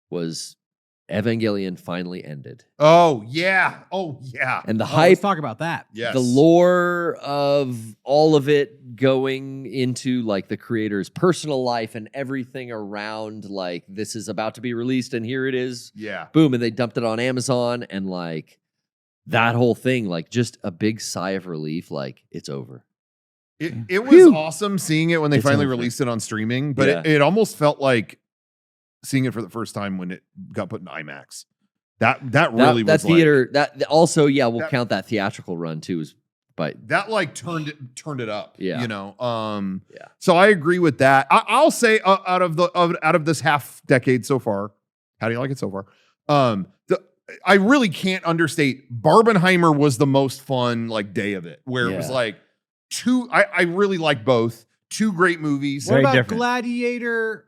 was Evangelion finally ended. Oh yeah. And the Let's hype, talk about that. Yes. the lore of all of it going into like the creator's personal life and everything around like this is about to be released and here it is. Yeah. Boom. And they dumped it on Amazon and like that whole thing, like just a big sigh of relief, like it's over. It was awesome seeing it when they It's finally over. released it on streaming, but Yeah. it almost felt like seeing it for the first time when it got put in IMAX. That really that was theater. That also, yeah, we'll that- count that theatrical run too. But that like turned it up. Yeah. You know. Yeah. So I agree with that. I'll say out of this half decade so far, how do you like it so far? I really can't understate. Barbenheimer was the most fun like day of it, where it was Yeah. like two. I really like both. Two great movies. What Very about different. Gladiator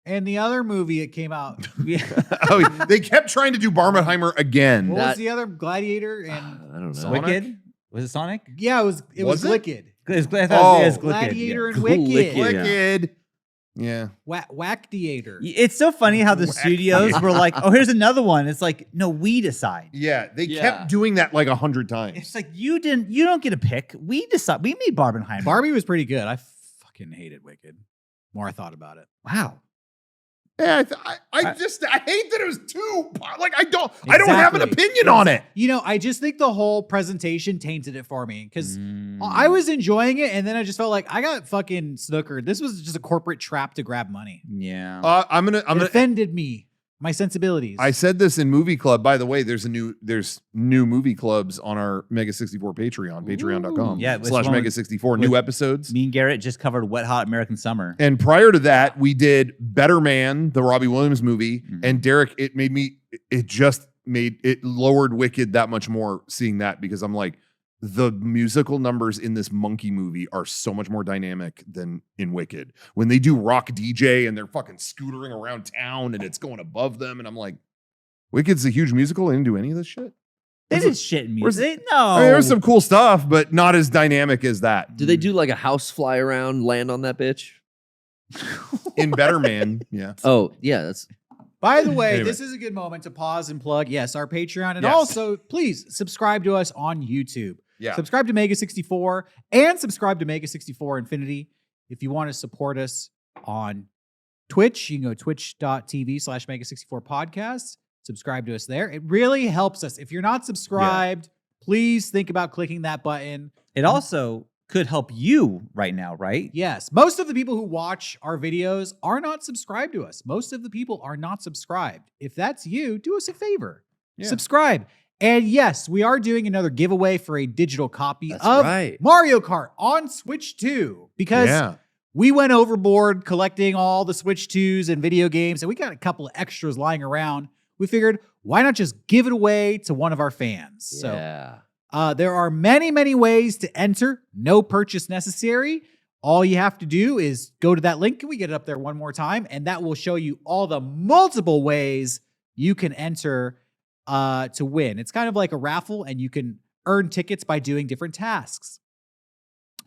and the other movie that came out? Oh, they kept trying to do Barbenheimer again. What was That- the other Gladiator and I don't know. Sonic? Wicked? Was it Sonic? yeah, it was Was it? Wicked. I thought it Oh. was Wicked, Gladiator yeah. and Cool, Wicked. Wicked. Wicked. Yeah. Whackdiator. It's so funny how the Whack. studios were like, "Oh, here's another one." It's like, no, we decide. Yeah. They Yeah. kept doing that like 100 times. It's like you don't get a pick. We decide. We made Barbenheimer. Barbie was pretty good. I fucking hated Wicked. More I thought about it. Wow. Yeah, I hate that it was too like I don't have an Exactly. opinion on it. You know, I just think the whole presentation tainted it for me because Mm. I was enjoying it, and then I just felt like I got fucking snookered. This was just a corporate trap to grab money. Yeah. I'm It gonna. offended me, my sensibilities. I said this in Movie Club. By the way, there's new movie clubs on our Mega64 Patreon, patreon.com. Yeah, which /Mega one 64 with- new episodes. Me and Garrett just covered Wet Hot American Summer. And prior to that, we did Better Man, the Robbie Williams movie. Mhm. And Derek, it lowered Wicked that much more seeing that, because I'm like, the musical numbers in this monkey movie are so much more dynamic than in Wicked. When they do Rock DJ and they're fucking scootering around town and it's going above them, and I'm like, Wicked's a huge musical. They didn't do any of this shit. They did shit in where's music. No. I mean, there's some cool stuff, but not as dynamic as that. Do they do like a house fly around, land on that bitch? In Better Man, yeah. Oh yeah, that's By the way, Anyway. this is a good moment to pause and plug, yes, our Patreon. And Yes. also, please subscribe to us on YouTube. Yeah. Subscribe to Mega64 and subscribe to Mega64 Infinity. If you want to support us on Twitch, you can go twitch.tv/Mega64 Podcast. Subscribe to us there. It really helps us. If you're not subscribed, please think about clicking that button. It also could help you right now, right? Yes, most of the people who watch our videos are not subscribed to us. Most of the people are not subscribed. If that's you, do us a favor. Yeah. Subscribe. And yes, we are doing another giveaway for a digital copy That's of right. Mario Kart on Switch 2 because Yeah. we went overboard collecting all the Switch 2s and video games, and we got a couple of extras lying around. We figured, why not just give it away to one of our fans? yeah. So there are many, many ways to enter. No purchase necessary. All you have to do is go to that link. Can we get it up there one more time? And that will show you all the multiple ways you can enter to win. It's kind of like a raffle, and you can earn tickets by doing different tasks.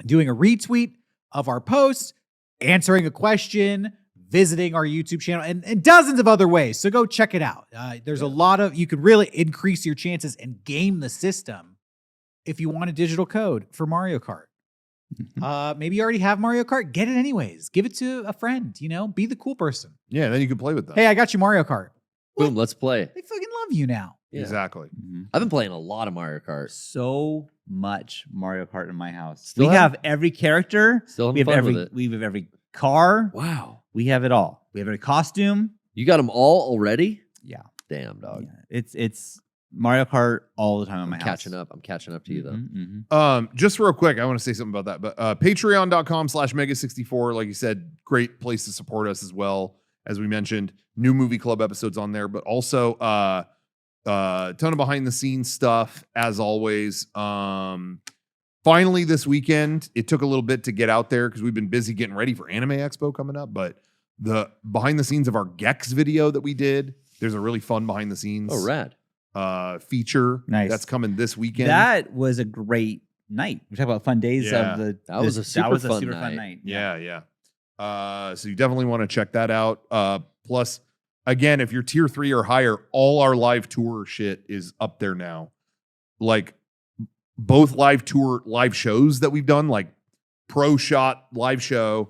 Doing a retweet of our post, answering a question, visiting our YouTube channel, and dozens of other ways. So go check it out. There's a lot of, you could really increase your chances and game the system if you want a digital code for Mario Kart. Maybe you already have Mario Kart. Get it anyways. Give it to a friend, be the cool person. Yeah, then you can play with them. Hey, I got you Mario Kart. Boom, let's play. They fucking love you now. Yeah. Exactly. I've been playing a lot of Mario Kart. So much Mario Kart in my house. Still we have- have every character. Still We having have fun every with it. we have every car. Wow. We have it all. We have every costume. You got them all already? Yeah. Damn, dog. Yeah. It's Mario Kart all the time in my I'm house. catching up. I'm catching up to you though. Mhm, mhm. Just real quick, I want to say something about that. But patreon.com/Mega64, like you said, great place to support us as well. As we mentioned, new movie club episodes on there, but also ton of behind the scenes stuff as always. Finally this weekend, it took a little bit to get out there because we've been busy getting ready for Anime Expo coming up, but the behind the scenes of our Gex video that we did, there's a really fun behind the scenes Oh, rad. feature Nice. that's coming this weekend. That was a great night. We talk about fun days Yeah. of the. That was a super fun night. night. Yeah. So you definitely want to check that out. Plus, again, if you're tier 3 or higher, all our live tour shit is up there now. Like both live shows that we've done, like Pro Shot live show,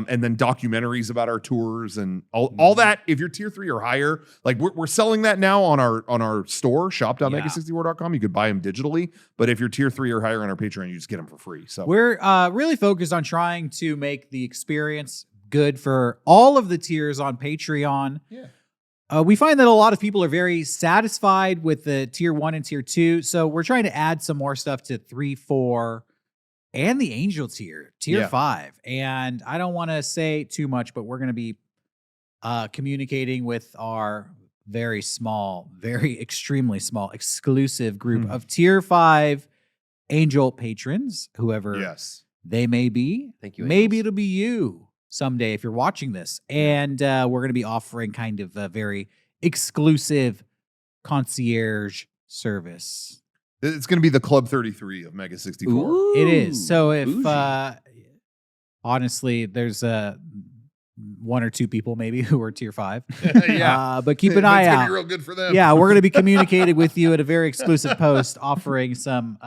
And then documentaries about our tours and all that. If you're tier 3 or higher, like we're selling that now on our store, shop.mega64.com. You could buy them digitally, but if you're tier 3 or higher on our Patreon, you just get them for free. So we're really focused on trying to make the experience good for all of the tiers on Patreon. Yeah. We find that a lot of people are very satisfied with the tier 1 and tier 2. So we're trying to add some more stuff to 3, 4, and the Angel tier 5. And I don't want to say too much, but we're going to be communicating with our very small, very extremely small, exclusive group of tier 5 Angel patrons, whoever they may be. Thank you, Maybe Angels. it'll be you someday if you're watching this. And we're going to be offering kind of a very exclusive concierge service. it's going to be the Club 33 of Mega64. Ooh, It is. So if bougie. honestly, there's one or two people maybe who are tier 5. Yeah. But keep an eye That's gonna out. be real good for them. Yeah, we're going to be communicating with you at a very exclusive post offering some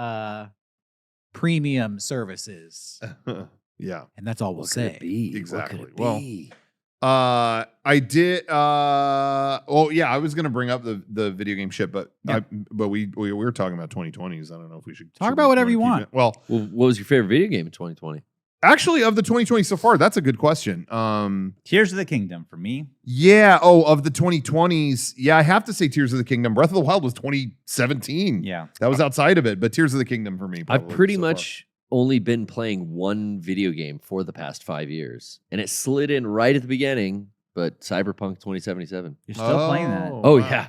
premium services. Yeah. And that's all we'll What could it say. be? Exactly. What could it Well, be? I did. Oh yeah, I was gonna bring up the video game shit, but Yeah. we were talking about 2020s. I don't know if we should Talk should about we whatever you wanna keep want. it? Well, What was your favorite video game in 2020? actually, of the 2020 so far, that's a good question. Tears of the Kingdom for me. Yeah. Oh, of the 2020s, yeah, I have to say Tears of the Kingdom. Breath of the Wild was 2017. Yeah. That was outside of it, but Tears of the Kingdom for me. I've probably pretty so far. much only been playing one video game for the past 5 years, and it slid in right at the beginning. But Cyberpunk 2077 You're still playing that. Oh, wow. yeah,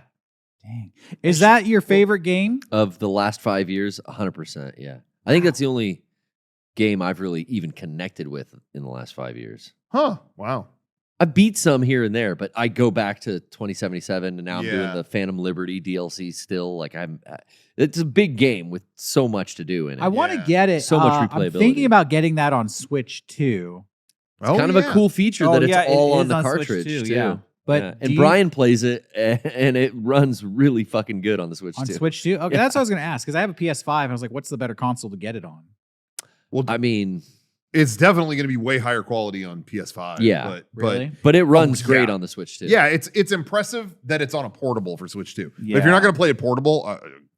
Dang. Is that your favorite game? of the last 5 years, 100%. Yeah, I think that's the only game I've really even connected with in the last 5 years. Huh. Wow. I beat some here and there, but I go back to 2077, and now I'm doing Yeah. the Phantom Liberty DLC still. Like it's a big game with so much to do in it. I want to Yeah. get it. So much I'm replayability. thinking about getting that on Switch too. Oh, kind of yeah. a cool feature Oh, that it's yeah, it all is on the on Switch cartridge too, too. yeah. But Yeah. do And you- Brian plays it, and it runs really fucking good on the Switch On too. Switch too? Okay, Yeah. that's what I was going to ask because I have a PS5 and I was like, what's the better console to get it on? Well, I mean, it's definitely going to be way higher quality on PS5. Yeah. Really? but it runs yeah. great on the Switch too. Yeah, it's impressive that it's on a portable for Switch 2. But if Yeah. you're not going to play it portable, I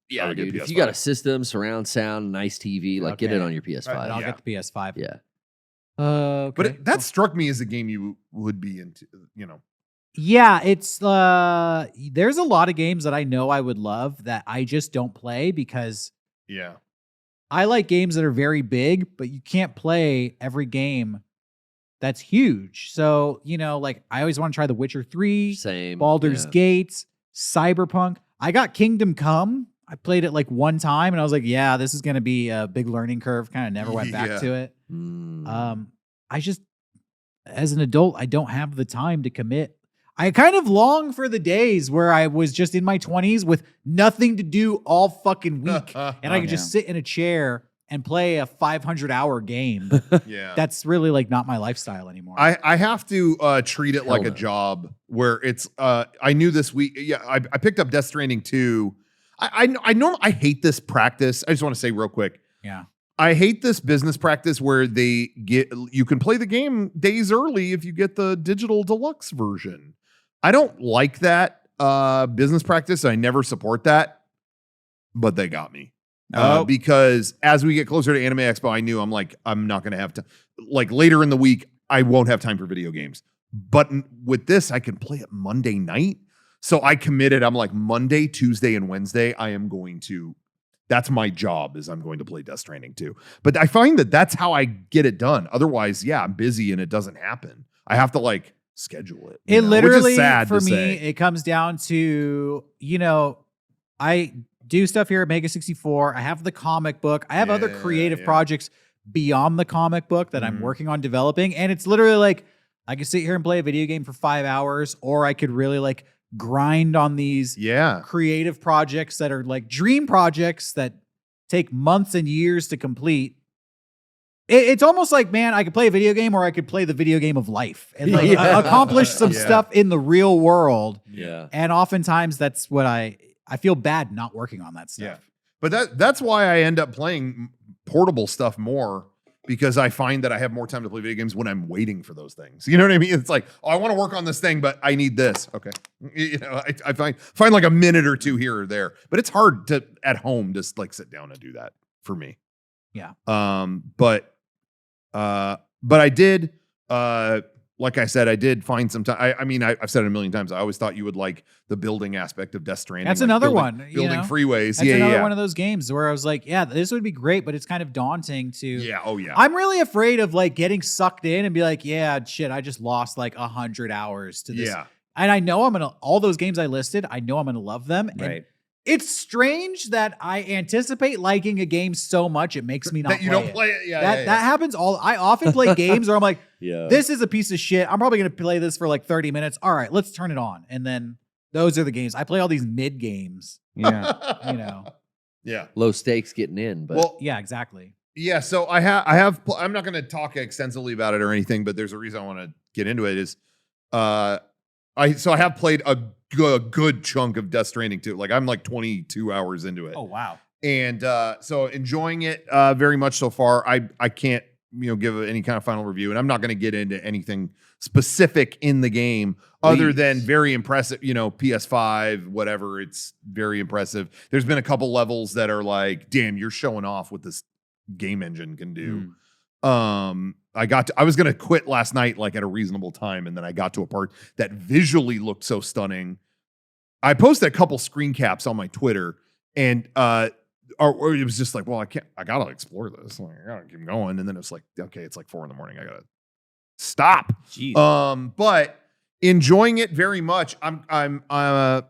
yeah, would get dude. If PS5. you got a system, surround sound, nice TV, like get it Okay. on your PS5. Right, But I'll yeah. get the PS5. Yeah. Okay. But that struck me as a game you would be into, you know. Yeah, it's there's a lot of games that I know I would love that I just don't play because Yeah. I like games that are very big, but you can't play every game that's huge. So, like I always want to try The Witcher 3, Same. Baldur's yeah. Gate, Cyberpunk. I got Kingdom Come. I played it like one time and I was like, yeah, this is going to be a big learning curve. Kind of never went Yeah. back to it. Mm. I just, as an adult, I don't have the time to commit. I kind of long for the days where I was just in my 20s with nothing to do all fucking week. And I could just sit in a chair and play a 500-hour game. Yeah. That's really like not my lifestyle anymore. I have to treat it like Hell a no. job where it's I knew this week. Yeah, I picked up Death Stranding 2. I know I hate this practice. I just want to say real quick. Yeah. I hate this business practice where you can play the game days early if you get the digital deluxe version. I don't like that business practice. I never support that, but they got me. Because as we get closer to Anime Expo, I knew I'm not going to have to, like later in the week, I won't have time for video games. But with this, I can play it Monday night. So I committed. I'm like Monday, Tuesday, and Wednesday. That's my job is I'm going to play Death Stranding 2. But I find that that's how I get it done. Otherwise, yeah, I'm busy and it doesn't happen. I have to schedule it. It literally, which is sad for to me, say. it comes down to, I do stuff here at Mega64. I have the comic book. I have other Yeah, creative yeah. projects beyond the comic book that I'm Mhm. working on developing. And it's literally like, I could sit here and play a video game for 5 hours, or I could really grind on these Yeah. creative projects that are dream projects that take months and years to complete. It's almost like, man, I could play a video game or I could play the video game of life and Yeah. accomplish some Yeah. stuff in the real world. Yeah. And oftentimes that's what I feel bad not working on that Yeah. stuff. But that's why I end up playing portable stuff more because I find that I have more time to play video games when I'm waiting for those things. You know what I mean? It's like, oh, I want to work on this thing, but I need this. Okay. You know, I find like a minute or two here or there, but it's hard to at home just like sit down and do that for me. Yeah. But I did, like I said, I did find some time. I mean, I've said it a million times. I always thought you would like the building aspect of Death Stranding. That's like another building, one. Building freeways. That's another one of those games where I was like, yeah, this would be great, but it's kind of daunting to. Yeah. Oh, yeah. I'm really afraid of like getting sucked in and be like, yeah, shit, I just lost like 100 hours to this. Yeah. And I know all those games I listed, I know I'm going to love them. And Right. it's strange that I anticipate liking a game so much it makes me not that you play don't it. play it. Yeah. That happens I often play games where I'm like, Yeah. this is a piece of shit. I'm probably going to play this for like 30 minutes. All right, let's turn it on. And then those are the games. I play all these mid games, Yeah. you know. Yeah. Low stakes getting in, but Well, Yeah, exactly. yeah. So I have. I'm not going to talk extensively about it or anything, but there's a reason I want to get into it. Is I have played a good chunk of Death Stranding too. Like I'm like 22 hours into it. Oh, wow. And so enjoying it very much so far. I can't give any kind of final review, and I'm not going to get into anything specific in the game other than very impressive. PS5, whatever. It's very impressive. There's been a couple levels that are like, damn, you're showing off what this game engine can do. I was going to quit last night like at a reasonable time, and then I got to a part that visually looked so stunning. I posted a couple screen caps on my Twitter, and or it was just like, well, I gotta explore this. Like, I gotta keep going. And then it was like, okay, it's like 4 a.m. I gotta stop. Jeez. But enjoying it very much. Yeah,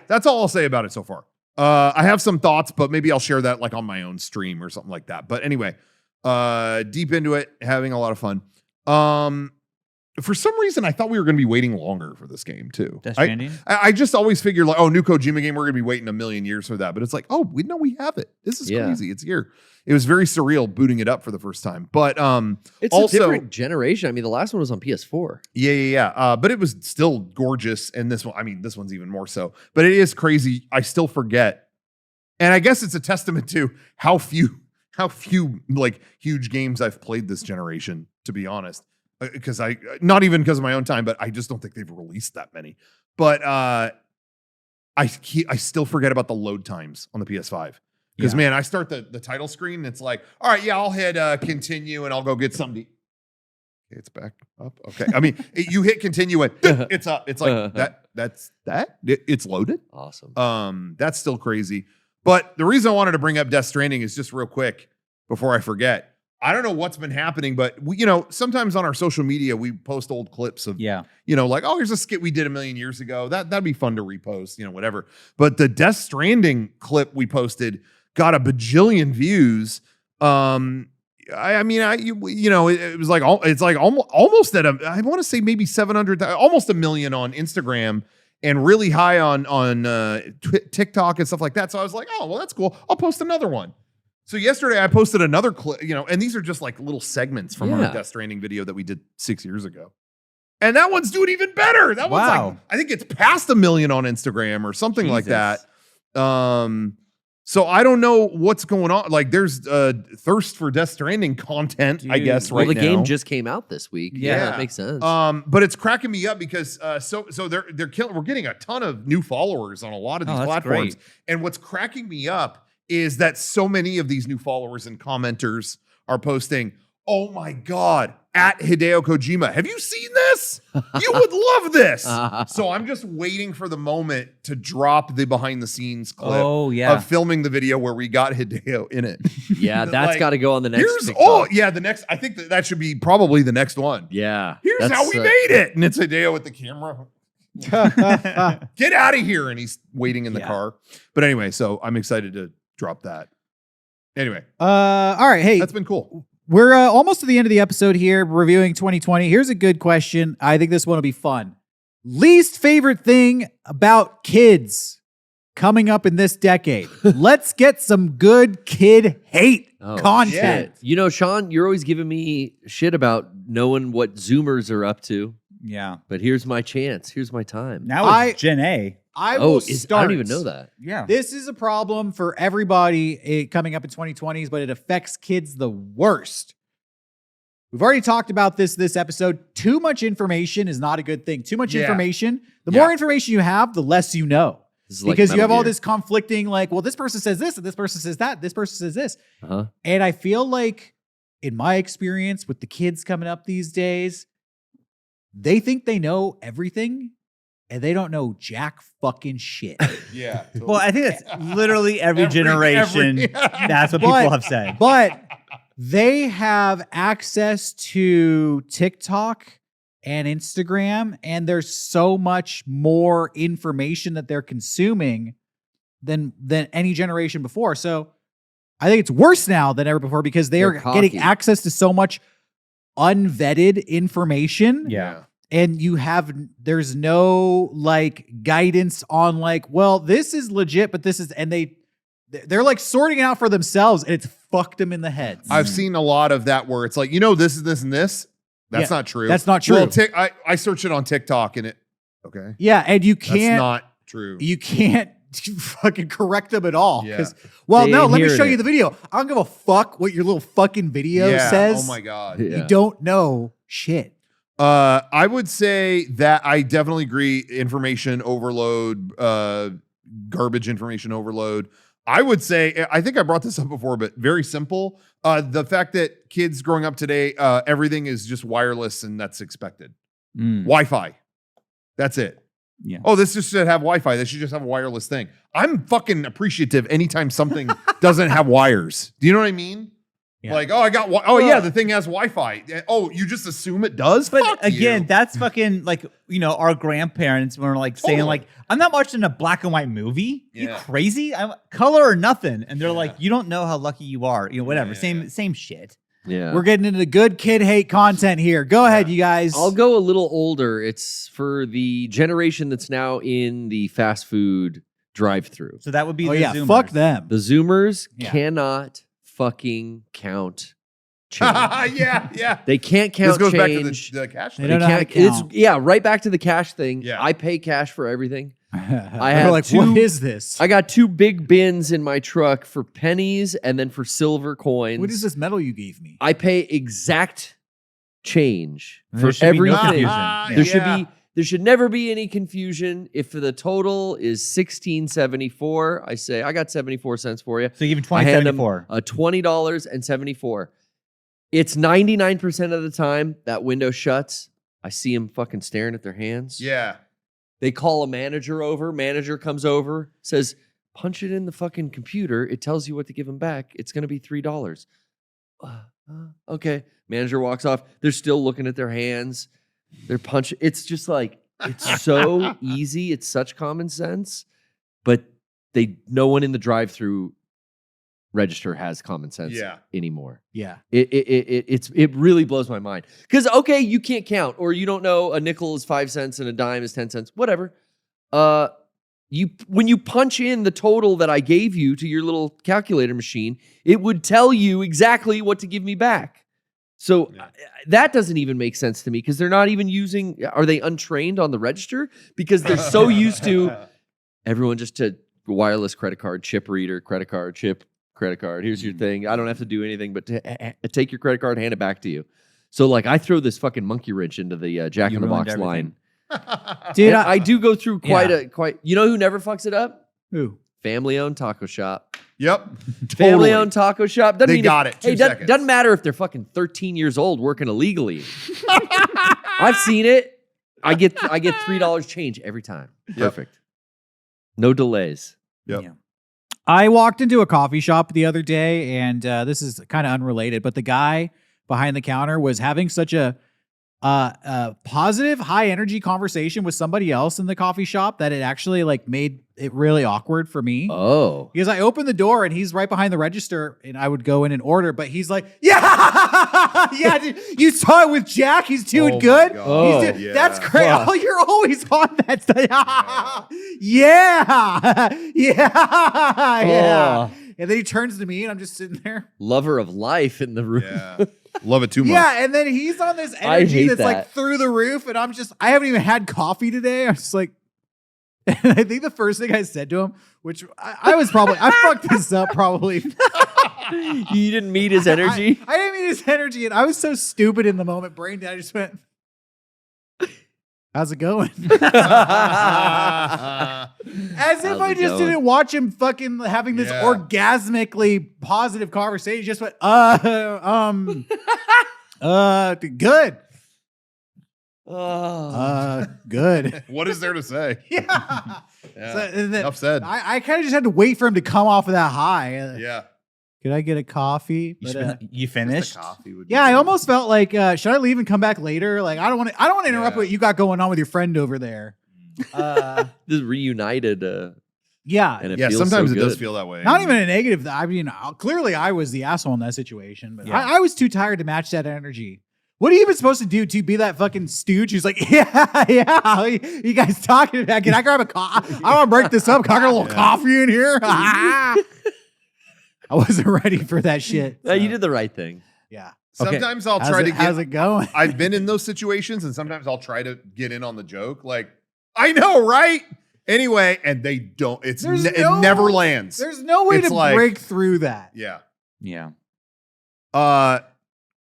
that's all I'll say about it so far. I have some thoughts, but maybe I'll share that like on my own stream or something like that. But anyway, deep into it, having a lot of fun. For some reason, I thought we were going to be waiting longer for this game too. Death Stranding? I just always figured like, oh, new Kojima game, we're going to be waiting a million years for that. But it's like, oh, we have it. This is crazy. It's here. It was very surreal booting it up for the first time. But it's also, a different generation. I mean, the last one was on PS4. Yeah. But it was still gorgeous. And this one's even more so. But it is crazy. I still forget. And I guess it's a testament to how few like huge games I've played this generation, to be honest. Because not even because of my own time, but I just don't think they've released that many. But I still forget about the load times on the PS5. Because man, I start the title screen and it's like, all right, yeah, I'll hit continue and I'll go get something. Okay, it's back up. Okay, I mean, you hit continue and it's up. It's like it's loaded. Awesome. That's still crazy. But the reason I wanted to bring up Death Stranding is just real quick before I forget. I don't know what's been happening, but sometimes on our social media, we post old clips of, like, oh, here's a skit we did a million years ago. That'd be fun to repost, whatever. But the Death Stranding clip we posted got a bajillion views. It was like, it's like almost at I want to say maybe 700, almost a million on Instagram and really high on TikTok and stuff like that. So I was like, oh, well, that's cool. I'll post another one. So yesterday I posted another clip, and these are just like little segments from our Death Stranding video that we did 6 years ago. And that one's doing even better. That one's like, I think it's past 1 million on Instagram or something like that. So I don't know what's going on. Like there's thirst for Death Stranding content, I guess, right now. Well, the game just came out this week. Yeah, that makes sense. But it's cracking me up because so they're killing. We're getting a ton of new followers on a lot of these platforms. Great. And what's cracking me up is that so many of these new followers and commenters are posting, oh my God, at Hideo Kojima. Have you seen this? You would love this. So I'm just waiting for the moment to drop the behind the scenes clip of filming the video where we got Hideo in it. Yeah, that's got to go on the next. The next. I think that should be probably the next one. Yeah. Here's how we made it. And it's Hideo with the camera. Get out of here. And he's waiting in the car. But anyway, so I'm excited to drop that. Anyway. All right. Hey, that's been cool. We're almost to the end of the episode here, reviewing 2020. Here's a good question. I think this one will be fun. Least favorite thing about kids coming up in this decade. Let's get some good kid hate content. Shit. Shawn, you're always giving me shit about knowing what Zoomers are up to. Yeah. But here's my chance. Here's my time. Now it's Gen A. I will I start. don't even know that. Yeah. This is a problem for everybody coming up in 2020s, but it affects kids the worst. We've already talked about this episode. Too much information is not a good thing. Too much information. The more information you have, the less you know. Because you have all this conflicting, like, well, this person says this, and this person says that, this person says this. And I feel like, in my experience with the kids coming up these days, they think they know everything, and they don't know jack fucking shit. Yeah. Totally. Well, I think that's literally every generation. That's what people have said. But they have access to TikTok and Instagram, and there's so much more information that they're consuming than any generation before. So I think it's worse now than ever before because they're getting access to so much unvetted information. Yeah. And there's no like guidance on like, well, this is legit, but this is, and they're like sorting it out for themselves, and it's fucked them in the head. I've seen a lot of that where it's like, this is this and this. That's not true. That's not true. Well, I searched it on TikTok and okay. Yeah, and you can't. That's not true. You can't fucking correct them at all. Yeah. Well, no, let me show you the video. I don't give a fuck what your little fucking video says. Oh my God. You don't know shit. I would say that I definitely agree. Information overload, garbage information overload. I would say, I think I brought this up before, but very simple. The fact that kids growing up today, everything is just wireless and that's expected. Wi-Fi. That's it. Yeah. Oh, this just should have Wi-Fi. They should just have a wireless thing. I'm fucking appreciative anytime something doesn't have wires. Do you know what I mean? Yeah. Like, yeah, the thing has Wi-Fi. Oh, you just assume it does? But Fuck again, you. that's fucking like, our grandparents were like saying like, I'm not watching a black and white movie. You crazy? I'm color or nothing. And they're like, you don't know how lucky you are. Whatever. Same shit. Yeah. We're getting into good kid hate content here. Go ahead, you guys. I'll go a little older. It's for the generation that's now in the fast food drive-through. So that would be the Zoomers. Fuck them. The Zoomers cannot fucking count change. yeah. They can't count This goes change. back to the cash They thing. don't know how to count. Right back to the cash thing. Yeah. I pay cash for everything. I have like, two- what is this? I got 2 big bins in my truck for pennies and then for silver coins. What is this medal you gave me? I pay exact change There for should be no everything. confusion. There should never be any confusion. If the total is $16.74, I say I got 74 cents for you. So you give him I hand them $20.74. $20.74. It's 99% of the time that window shuts. I see them fucking staring at their hands. Yeah. They call a manager over. Manager comes over, says, punch it in the fucking computer. It tells you what to give them back. It's going to be $3. Okay. Manager walks off. They're still looking at their hands. They're punching. It's just like, it's so easy. It's such common sense. But no one in the drive-through register has common sense anymore. Yeah. It really blows my mind. Because, okay, you can't count, or you don't know a nickel is 5 cents and a dime is 10 cents, whatever. When you punch in the total that I gave you to your little calculator machine, it would tell you exactly what to give me back. So that doesn't even make sense to me because they're not even are they untrained on the register? Because they're so used to everyone just to wireless credit card, chip reader, credit card, chip, credit card. Here's your thing. I don't have to do anything but to take your credit card, hand it back to you. So like I throw this fucking monkey wrench into the Jack in the Box line. Dude, I do go through quite, you know who never fucks it up? Who? Family-owned taco shop. Yep. Family-owned taco shop. Doesn't They mean got it. 2 seconds. Doesn't matter if they're fucking 13 years old working illegally. I've seen it. I get $3 change every time. Perfect. No delays. Yep. Yeah. I walked into a coffee shop the other day, and this is kind of unrelated, but the guy behind the counter was having such a positive, high energy conversation with somebody else in the coffee shop that it actually like made it really awkward for me. Oh. Because I opened the door and he's right behind the register and I would go in and order, but he's like, yeah, dude, you saw it with Jack. He's doing good. That's great. Wow. Oh, you're always on that stuff. yeah. And then he turns to me and I'm just sitting there. Lover of life in the room. Yeah. Love it too much. Yeah, and then he's on this energy hate that's that. like through the roof, and I haven't even had coffee today. I'm just like, And I think the first thing I said to him, which I fucked this up probably. You didn't meet his energy? I didn't meet his energy, and I was so stupid in the moment, brain dead. I just went, how's it going? As if I just didn't watch him fucking having this orgasmically positive conversation. He just went, good. Good. What is there to say? Yeah. So, Enough said. I kind of just had to wait for him to come off of that high. Yeah. Could I get a coffee? But, You finished? Coffee would yeah, I almost felt like, should I leave and come back later? Like, I don't want to interrupt what you got going on with your friend over there. This reunited. Yeah. And it yeah, feels sometimes so it does good. feel that way. Not even a negative. I mean, clearly I was the asshole in that situation, but I was too tired to match that energy. What are you even supposed to do to be that fucking stooge who's like, yeah, you guys talking about? Can I grab a coffee? I want to break this up. Can I get a little coffee in here? I wasn't ready for that shit. No, you did the right thing. Yeah. Sometimes I'll try to get. How's it going? I've been in those situations, and sometimes I'll try to get in on the joke. Like, I know, right? Anyway, and they don't. It never lands. There's no way It's to like- break through that. Yeah. Yeah.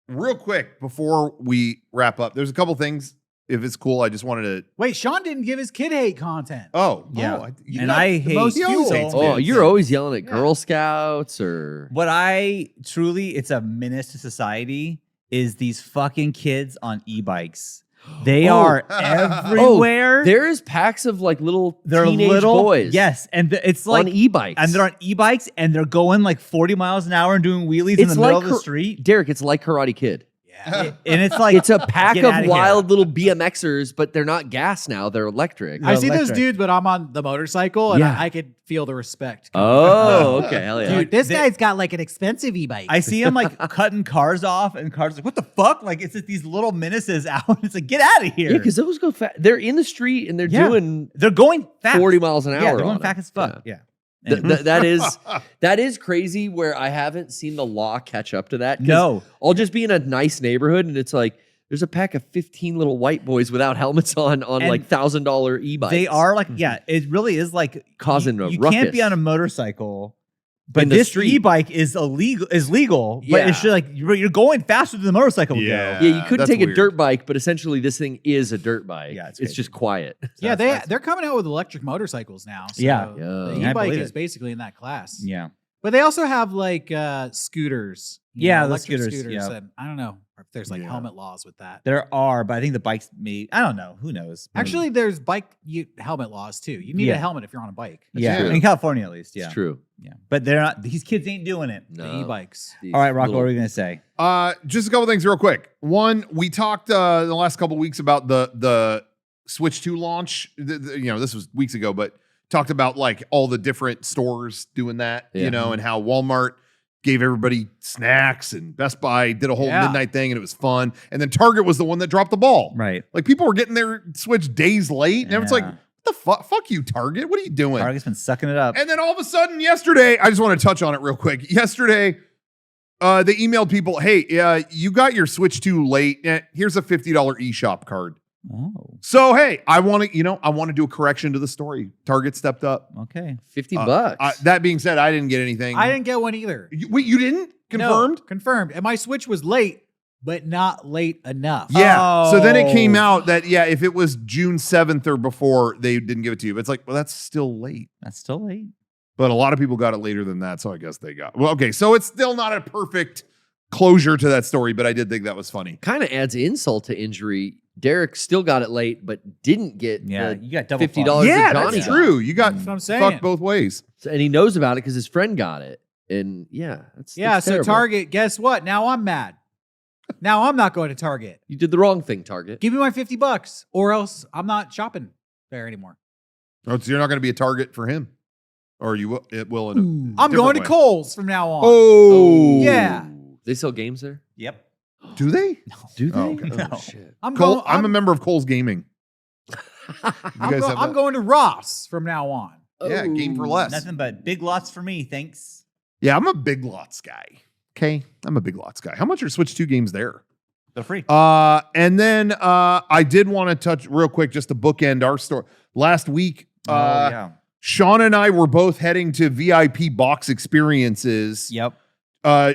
Real quick before we wrap up, there's a couple things. If it's cool, I just wanted to. Wait, Shawn didn't give his kid hate content. Oh, Yeah. you And got I the hate most fuel. fuel. Hates Oh, kids. you're always yelling at Girl Scouts or. What I truly, it's a menace to society, is these fucking kids on e-bikes. They are everywhere. There is packs of like little They're teenage little boys. Yes, and it's like on e-bikes. and they're on e-bikes and they're going like 40 miles an hour and doing wheelies in It's the middle like of the street. Derek, it's like Karate Kid. Yeah. And it's like It's a pack get of outta wild little BMXers, but they're not gas now. They're electric. I see those electric. dudes, but I'm on the motorcycle, and Yeah. I could feel the respect. Oh, okay. Hell yeah. Dude, this They- guy's got like an expensive e-bike. I see them like cutting cars off, and cars are like, what the fuck? Like it's just these little menaces out. It's like, get out of here. Yeah, because those go fast. They're in the street and they're Yeah. doing they're going fast. 40 miles an hour. Yeah, they're going on fast it. as fuck. Yeah. That is crazy where I haven't seen the law catch up to that. 'Cause No. I'll just be in a nice neighborhood and it's like there's a pack of 15 little white boys without helmets on And like $1,000 e-bikes. They are like, yeah, it really is like Causing you, a you ruckus. can't be on a motorcycle, but In the this street. e-bike is legal, but Yeah. it's just like you're going faster than the motorcycle would Yeah. go. Yeah, you couldn't that's take a weird. dirt bike, but essentially this thing is a dirt bike. Yeah, it's it's crazy. just quiet. yeah, that's- they're coming out with electric motorcycles now. So Yeah. the Yeah, I e-bike believe is it. basically in that class. Yeah. But they also have like scooters. Yeah, the electric scooters, yeah. And I don't know if there's like Yeah. helmet laws with that. There are, but I think the bikes I don't know. Who knows? Actually, there's helmet laws too. You need Yeah. a helmet if you're on a bike. yeah. true. In California at least. Yeah. It's true. Yeah. But they're not, these kids ain't doing it. No. The e-bikes. These All right, Rocco, little- what are we going to say? Just a couple things real quick. One, we talked in the last couple weeks about the Switch 2 launch. This was weeks ago, but talked about like all the different stores doing that, Yeah. and how Walmart gave everybody snacks and Best Buy did a whole Yeah. midnight thing and it was fun. And then Target was the one that dropped the ball. Right. Like people were getting their Switch days late. And it's like, Yeah. what the fuck? Fuck you, Target. What are you doing? Target's been sucking it up. And then all of a sudden yesterday, I just want to touch on it real quick. Yesterday, they emailed people, hey, you got your Switch 2 late. Here's a $50 eShop card. Oh, So, hey, I want to do a correction to the story. Target stepped up. okay. $50. That being said, I didn't get anything. I didn't get one either. Wait, you didn't? Confirmed? No, confirmed. And my Switch was late, but not late enough. Yeah. So then it came Oh. out that, if it was June 7th or before, they didn't give it to you. But it's like, well, that's still late. That's still late. But a lot of people got it later than that. So I guess they got. Well, okay. So it's still not a perfect closure to that story, but I did think that was funny. Kind of adds insult to injury. Derek still got it late, but didn't get Yeah, the you got double $50 fucked. that Yeah, Johnny that's got. true. You got That's what I'm saying. fucked both ways. So- and he knows about it because his friend got it. And that's Yeah, so terrible. Target, guess what? Now I'm mad. Now I'm not going to Target. You did the wrong thing, Target. Give me my $50 or else I'm not shopping there anymore. Oh, so you're not going to be a target for him, or you will? It will. In a I'm different going to way. Kohl's from now on. Oh, Yeah. They sell games there? Yep. Do they? Do they? Oh, okay. No. Shit. I'm Cole, going. I'm a member of Cole's Gaming. I'm, guys go- have I'm that? going to Ross from now on. Yeah, game for Oh. less. Nothing but big lots for me. Thanks. Yeah, I'm a Big Lots guy. Okay, I'm a Big Lots guy. How much are Switch 2 games there? They're free. And then I did want to touch real quick just to bookend our story. Last week, yeah. Shawn and I were both heading to VIP box experiences. Yep.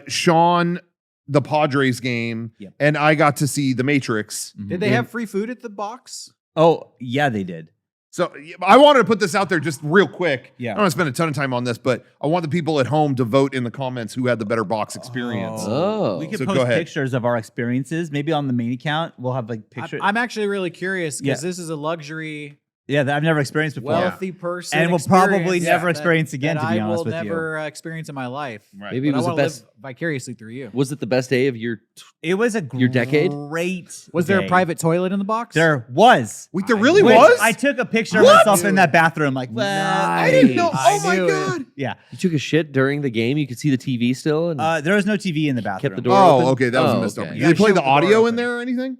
Shawn, the Padres game, Yep. and I got to see The Matrix. Did they have free food at the box? Oh, yeah, they did. So I wanted to put this out there just real quick. Yeah. I don't want to spend a ton of time on this, but I want the people at home to vote in the comments who had the better box experience. Oh. We could So go post ahead. pictures of our experiences. Maybe on the main account, we'll have like pictures. I'm actually really curious because Yeah. this is a luxury, Yeah, that I've never experienced before. wealthy person, And will probably experience never that- experience again, that to be I honest will with you. never experience in my life. Right. Maybe it But was I the wanna best. live vicariously through you. Was it the best day of your? It was a Your decade? great Was there a day. private toilet in the box? There was. Wait, there really Which was? I took a picture What? of myself in that bathroom. Like, well, I didn't know. I Oh my knew it. God. yeah. You took a shit during the game. You could see the TV still, and There was no TV in the bathroom. kept the door Oh, open. okay. That was Oh, a missed okay. opening. You Did they play gotta the shoot the door audio in open. there or anything?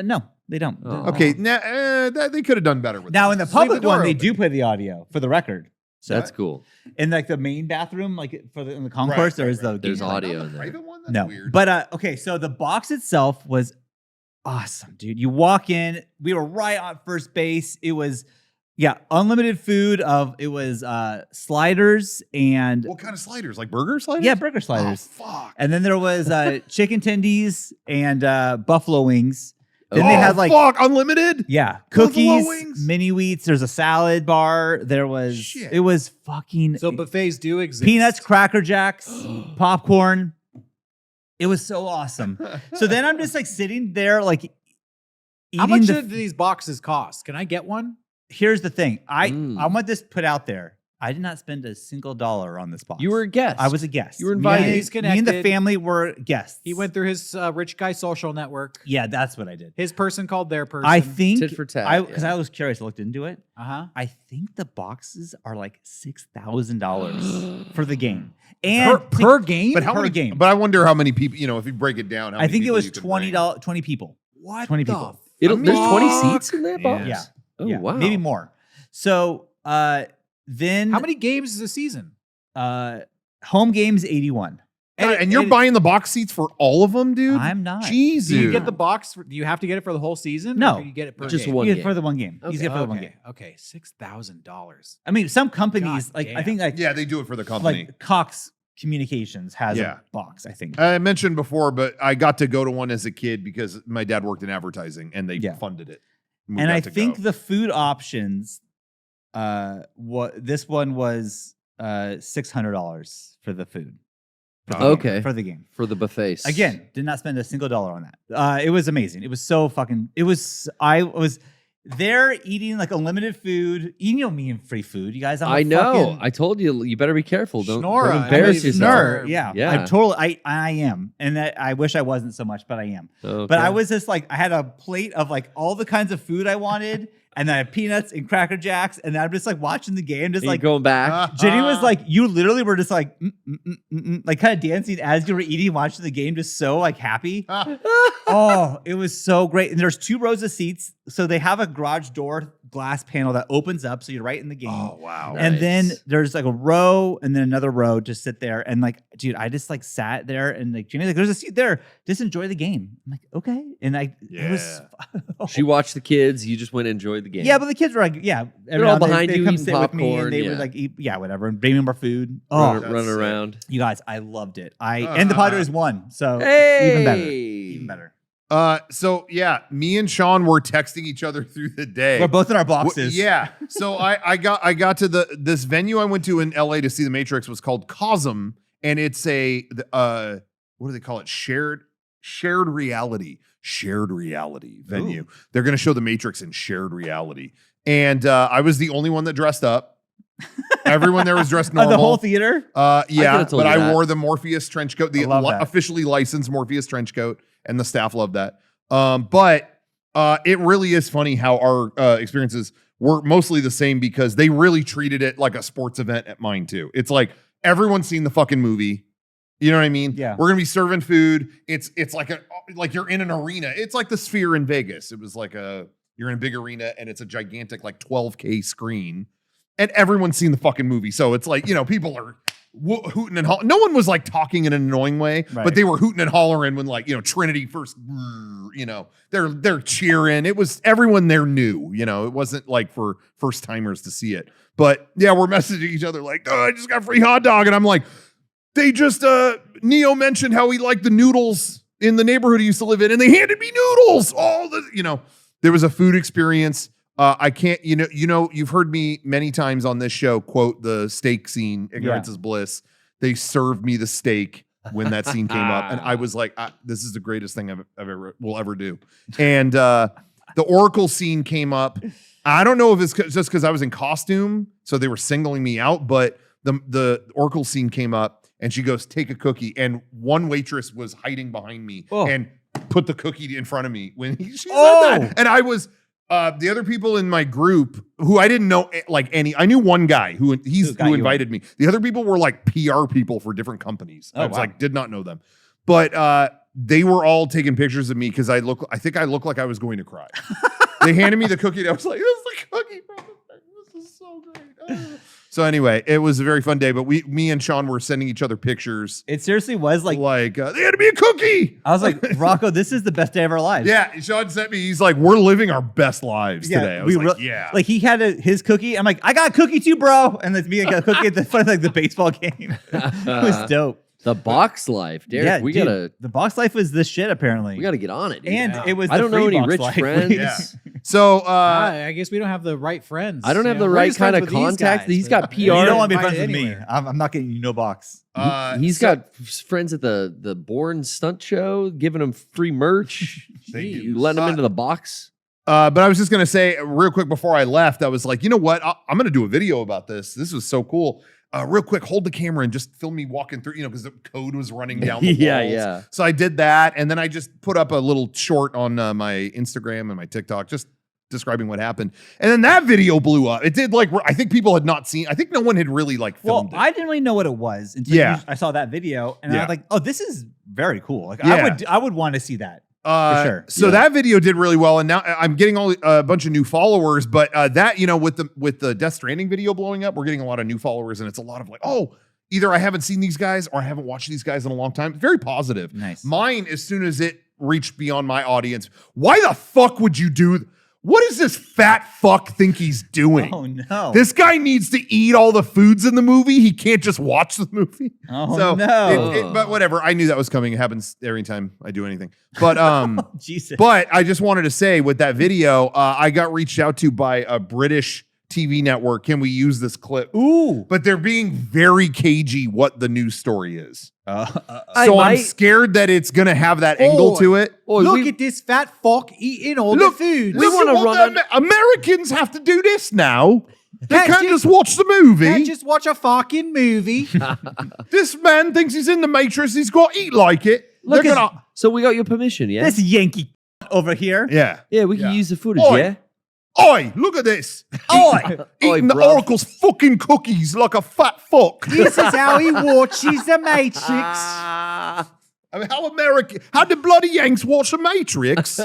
No, they don't. Oh. Okay. They could have done better with Now that. in the Just leave public the door one, they open. do play the audio for the record. So That's cool. in like the main bathroom, like in the concourse, there is the There's game. audio Not in the there. private one? That's No, weird. but okay. So the box itself was awesome, dude. You walk in, we were right on first base. It was, unlimited food. It was sliders and What kind of sliders? Like burger sliders? burger sliders. Oh, fuck. And then there was chicken tendies and buffalo wings. Then oh, they had like fuck, unlimited? yeah, Buffalo cookies, wings? mini wheats. There's a salad bar. There was Shit. it was fucking So buffets do exist. peanuts, Cracker Jacks, popcorn. It was so awesome. So then I'm just like sitting there like eating. How much do these boxes cost? Can I get one? Here's the thing. I Mm. want this put out there. I did not spend a single dollar on this box. You were a guest. I was a guest. You were Me invited. and- He's Me and the connected. family were guests. He went through his rich guy social network. Yeah, that's what I did. His person called their person. I think Tit for tat, because yeah. I was curious. I looked into it. I think the boxes are like $6,000 for the game, and per game. But how per many game. But I wonder how many people, if you break it down, how I many think it people was you could bring. $20. 20 people. what 20 the people. There's 20 Fuck. seats in that box. Yeah. Oh Yeah, wow. maybe more. So then How many games is a season? home games 81. And you're buying the box seats for all of them, dude? I'm not. Jesus. Do you get the box? Do you have to get it for the whole season? No. Or do you get it per Just game? one You game. get for the one game. You Okay. get for the one game. Okay, $6,000. I mean, some companies God like I damn. think like Yeah, they do it for the company. like Cox Communications has Yeah. a box. I think. I mentioned before, but I got to go to one as a kid because my dad worked in advertising and they Yeah. funded it. We And got I to think go. the food options, this one was $600 for the food. For the Okay. game, for the game. for the buffets. Again, did not spend a single dollar on that. It was amazing. It was so fucking. I was there eating like unlimited food, eating me and free food. You guys, I know. I told you. You better be careful. Don't Schnorra. embarrass I mean, yourself. Schnorr. Yeah, Yeah. I am, and I wish I wasn't so much, but I am. Okay. But I was just like, I had a plate of like all the kinds of food I wanted, and then I had peanuts and Cracker Jacks, and I'm just like watching the game, just Are you like going back. Jenny was like, you literally were just like, like kind of dancing as you were eating, watching the game, just so like happy. Oh, it was so great. And there's 2 rows of seats. So they have a garage door glass panel that opens up. So you're right in the game. Oh, wow. Nice. And then there's like a row and then another row to sit there. And like, dude, I just like sat there and like, Jenny's like, there's a seat there. Just enjoy the game. I'm like, okay. And it was, She watched the kids. You just went and enjoyed the game. yeah, but the kids were like, yeah. every all now and then behind they you come eating sit with me popcorn, and they would yeah. like eat, whatever, and bring me more food. running, that's running sick. around. You guys, I loved it. And the Padres won, so Hey, even better. Even better. So yeah, me and Shawn were texting each other through the day. We're both in our boxes. Yeah. So I got to this venue I went to in LA to see The Matrix was called Cosm, and it's what do they call it? Shared reality venue. Ooh. They're going to show The Matrix in shared reality. And I was the only one that dressed up. Everyone there was dressed normal. The whole theater. Yeah, could've told but you I that. wore the Morpheus trench coat, the I love that. officially licensed Morpheus trench coat, and the staff loved that. But it really is funny how our experiences were mostly the same because they really treated it like a sports event at mine too. It's like everyone's seen the fucking movie. You know what I mean? Yeah. We're gonna be serving food. It's like you're in an arena. It's like the Sphere in Vegas. It was like you're in a big arena and it's a gigantic like 12K screen. And everyone's seen the fucking movie. So it's like, people are hooting and hollering. No one was like talking in an annoying way, Right. but they were hooting and hollering when like, Trinity first, they're cheering. It was everyone there knew, it wasn't like for first timers to see it. But yeah, we're messaging each other like, I just got free hot dog. And I'm like, they just, Neo mentioned how he liked the noodles in the neighborhood he used to live in, and they handed me noodles. There was a food experience. I can't, you've heard me many times on this show quote the steak scene, Ignorance is Bliss. They served me the steak when that scene came up. And I was like, this is the greatest thing will ever do. And the Oracle scene came up. I don't know if it's just because I was in costume, so they were singling me out, but the Oracle scene came up and she goes, take a cookie. And one waitress was hiding behind me and put the cookie in front of me when she said that. And I was... the other people in my group who I didn't know I knew one guy who invited me. The other people were like PR people for different companies. I was did not know them. But they were all taking pictures of me because I think I looked like I was going to cry. They handed me the cookie and I was like, this is the cookie. This is so great. So anyway, it was a very fun day, but me and Shawn were sending each other pictures. It seriously was like they had to be a cookie. I was like, Rocco, this is the best day of our lives. Yeah, Shawn sent me. He's like, we're living our best lives today. I was like he had his cookie. I'm like, I got a cookie too, bro. And then me got a cookie at the front of the baseball game. It was dope. The box life, Derek. The box life was this shit. Apparently, we gotta get on it. Dude. And it was. I don't know any rich life. friends. Yeah. So I guess we don't have the right friends. I don't have the right kind of contacts. He's got PR. You don't want to be friends with me. I'm not getting you no box. He's got friends at the Bourne stunt show, giving him free merch. You letting him into the box. But I was just going to say real quick before I left, I was like, you know what? I'm going to do a video about this. This was so cool. Real quick, hold the camera and just film me walking through, because the code was running down the walls. Yeah. So I did that. And then I just put up a little short on my Instagram and my TikTok, just describing what happened. And then that video blew up. It did I think people had not seen, I think no one had really filmed it. I didn't really know what it was until I saw that video. And I was like, oh, this is very cool. I would want to see that. For sure. So that video did really well, and now I'm getting a bunch of new followers. But that, with the Death Stranding video blowing up, we're getting a lot of new followers, and it's a lot of either I haven't seen these guys or I haven't watched these guys in a long time. Very positive. Nice. Mine, as soon as it reached beyond my audience, why the fuck would you do? What does this fat fuck think he's doing? Oh no! This guy needs to eat all the foods in the movie. He can't just watch the movie. Oh no! But whatever. I knew that was coming. It happens every time I do anything. But Jesus. But I just wanted to say with that video, I got reached out to by a British TV network. Can we use this clip? Ooh! But they're being very cagey what the news story is. So I'm scared that it's gonna have that angle to it. Look at this fat fuck eating all the food. We want to run Americans have to do this now. They can't just watch the movie. Can't just watch a fucking movie. This man thinks he's in the Matrix. He's got to eat like it. So we got your permission, yeah? This Yankee over here. Yeah. Yeah, we can use the footage, Oi. yeah? Oi, look at this. Oi, eating the bruv. Oracle's fucking cookies like a fat fuck. This is how he watches the Matrix. I mean, how the bloody Yanks watch the Matrix?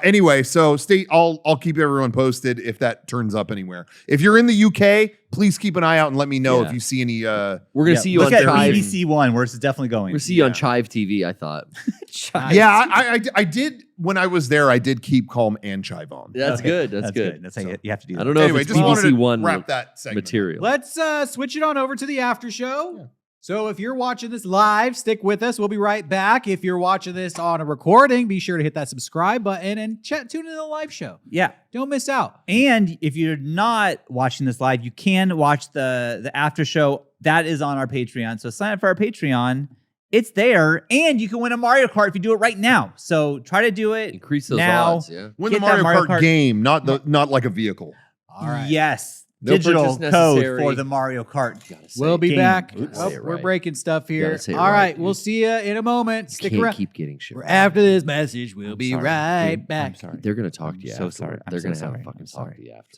Anyway, so I'll keep everyone posted if that turns up anywhere. If you're in the UK, please keep an eye out and let me know if you see any. We're gonna see you look on at Chive. BBC One, where it's definitely going. We'll see you on Chive TV. I thought. Yeah, I did when I was there. I did keep calm and chive on. That's good. That's good. That's how you have to do that. I don't know Anyway, if it's just wanted BBC to One wrap that segment. material. Let's switch it on over to the after show. Yeah. So if you're watching this live, stick with us. We'll be right back. If you're watching this on a recording, be sure to hit that subscribe button and tune into the live show. Yeah. Don't miss out. And if you're not watching this live, you can watch the after show. That is on our Patreon. So sign up for our Patreon. It's there. And you can win a Mario Kart if you do it right now. So try to do it. Increase those now. odds, yeah. Win the Get that Mario Kart game, not like a vehicle. All right. Yes. No Digital purchase code necessary. for the Mario Kart. We'll be game. back. Oops. Oh, Say it we're right. breaking stuff here. Gotta say it All right, right. dude. We'll see you in a moment. You Stick can't around. keep getting shit. After this message, we'll be sorry, right dude. back. I'm sorry. They're gonna talk to you. so afterward. sorry. I'm They're so gonna sorry. have a fucking I'm talk sorry. to you after.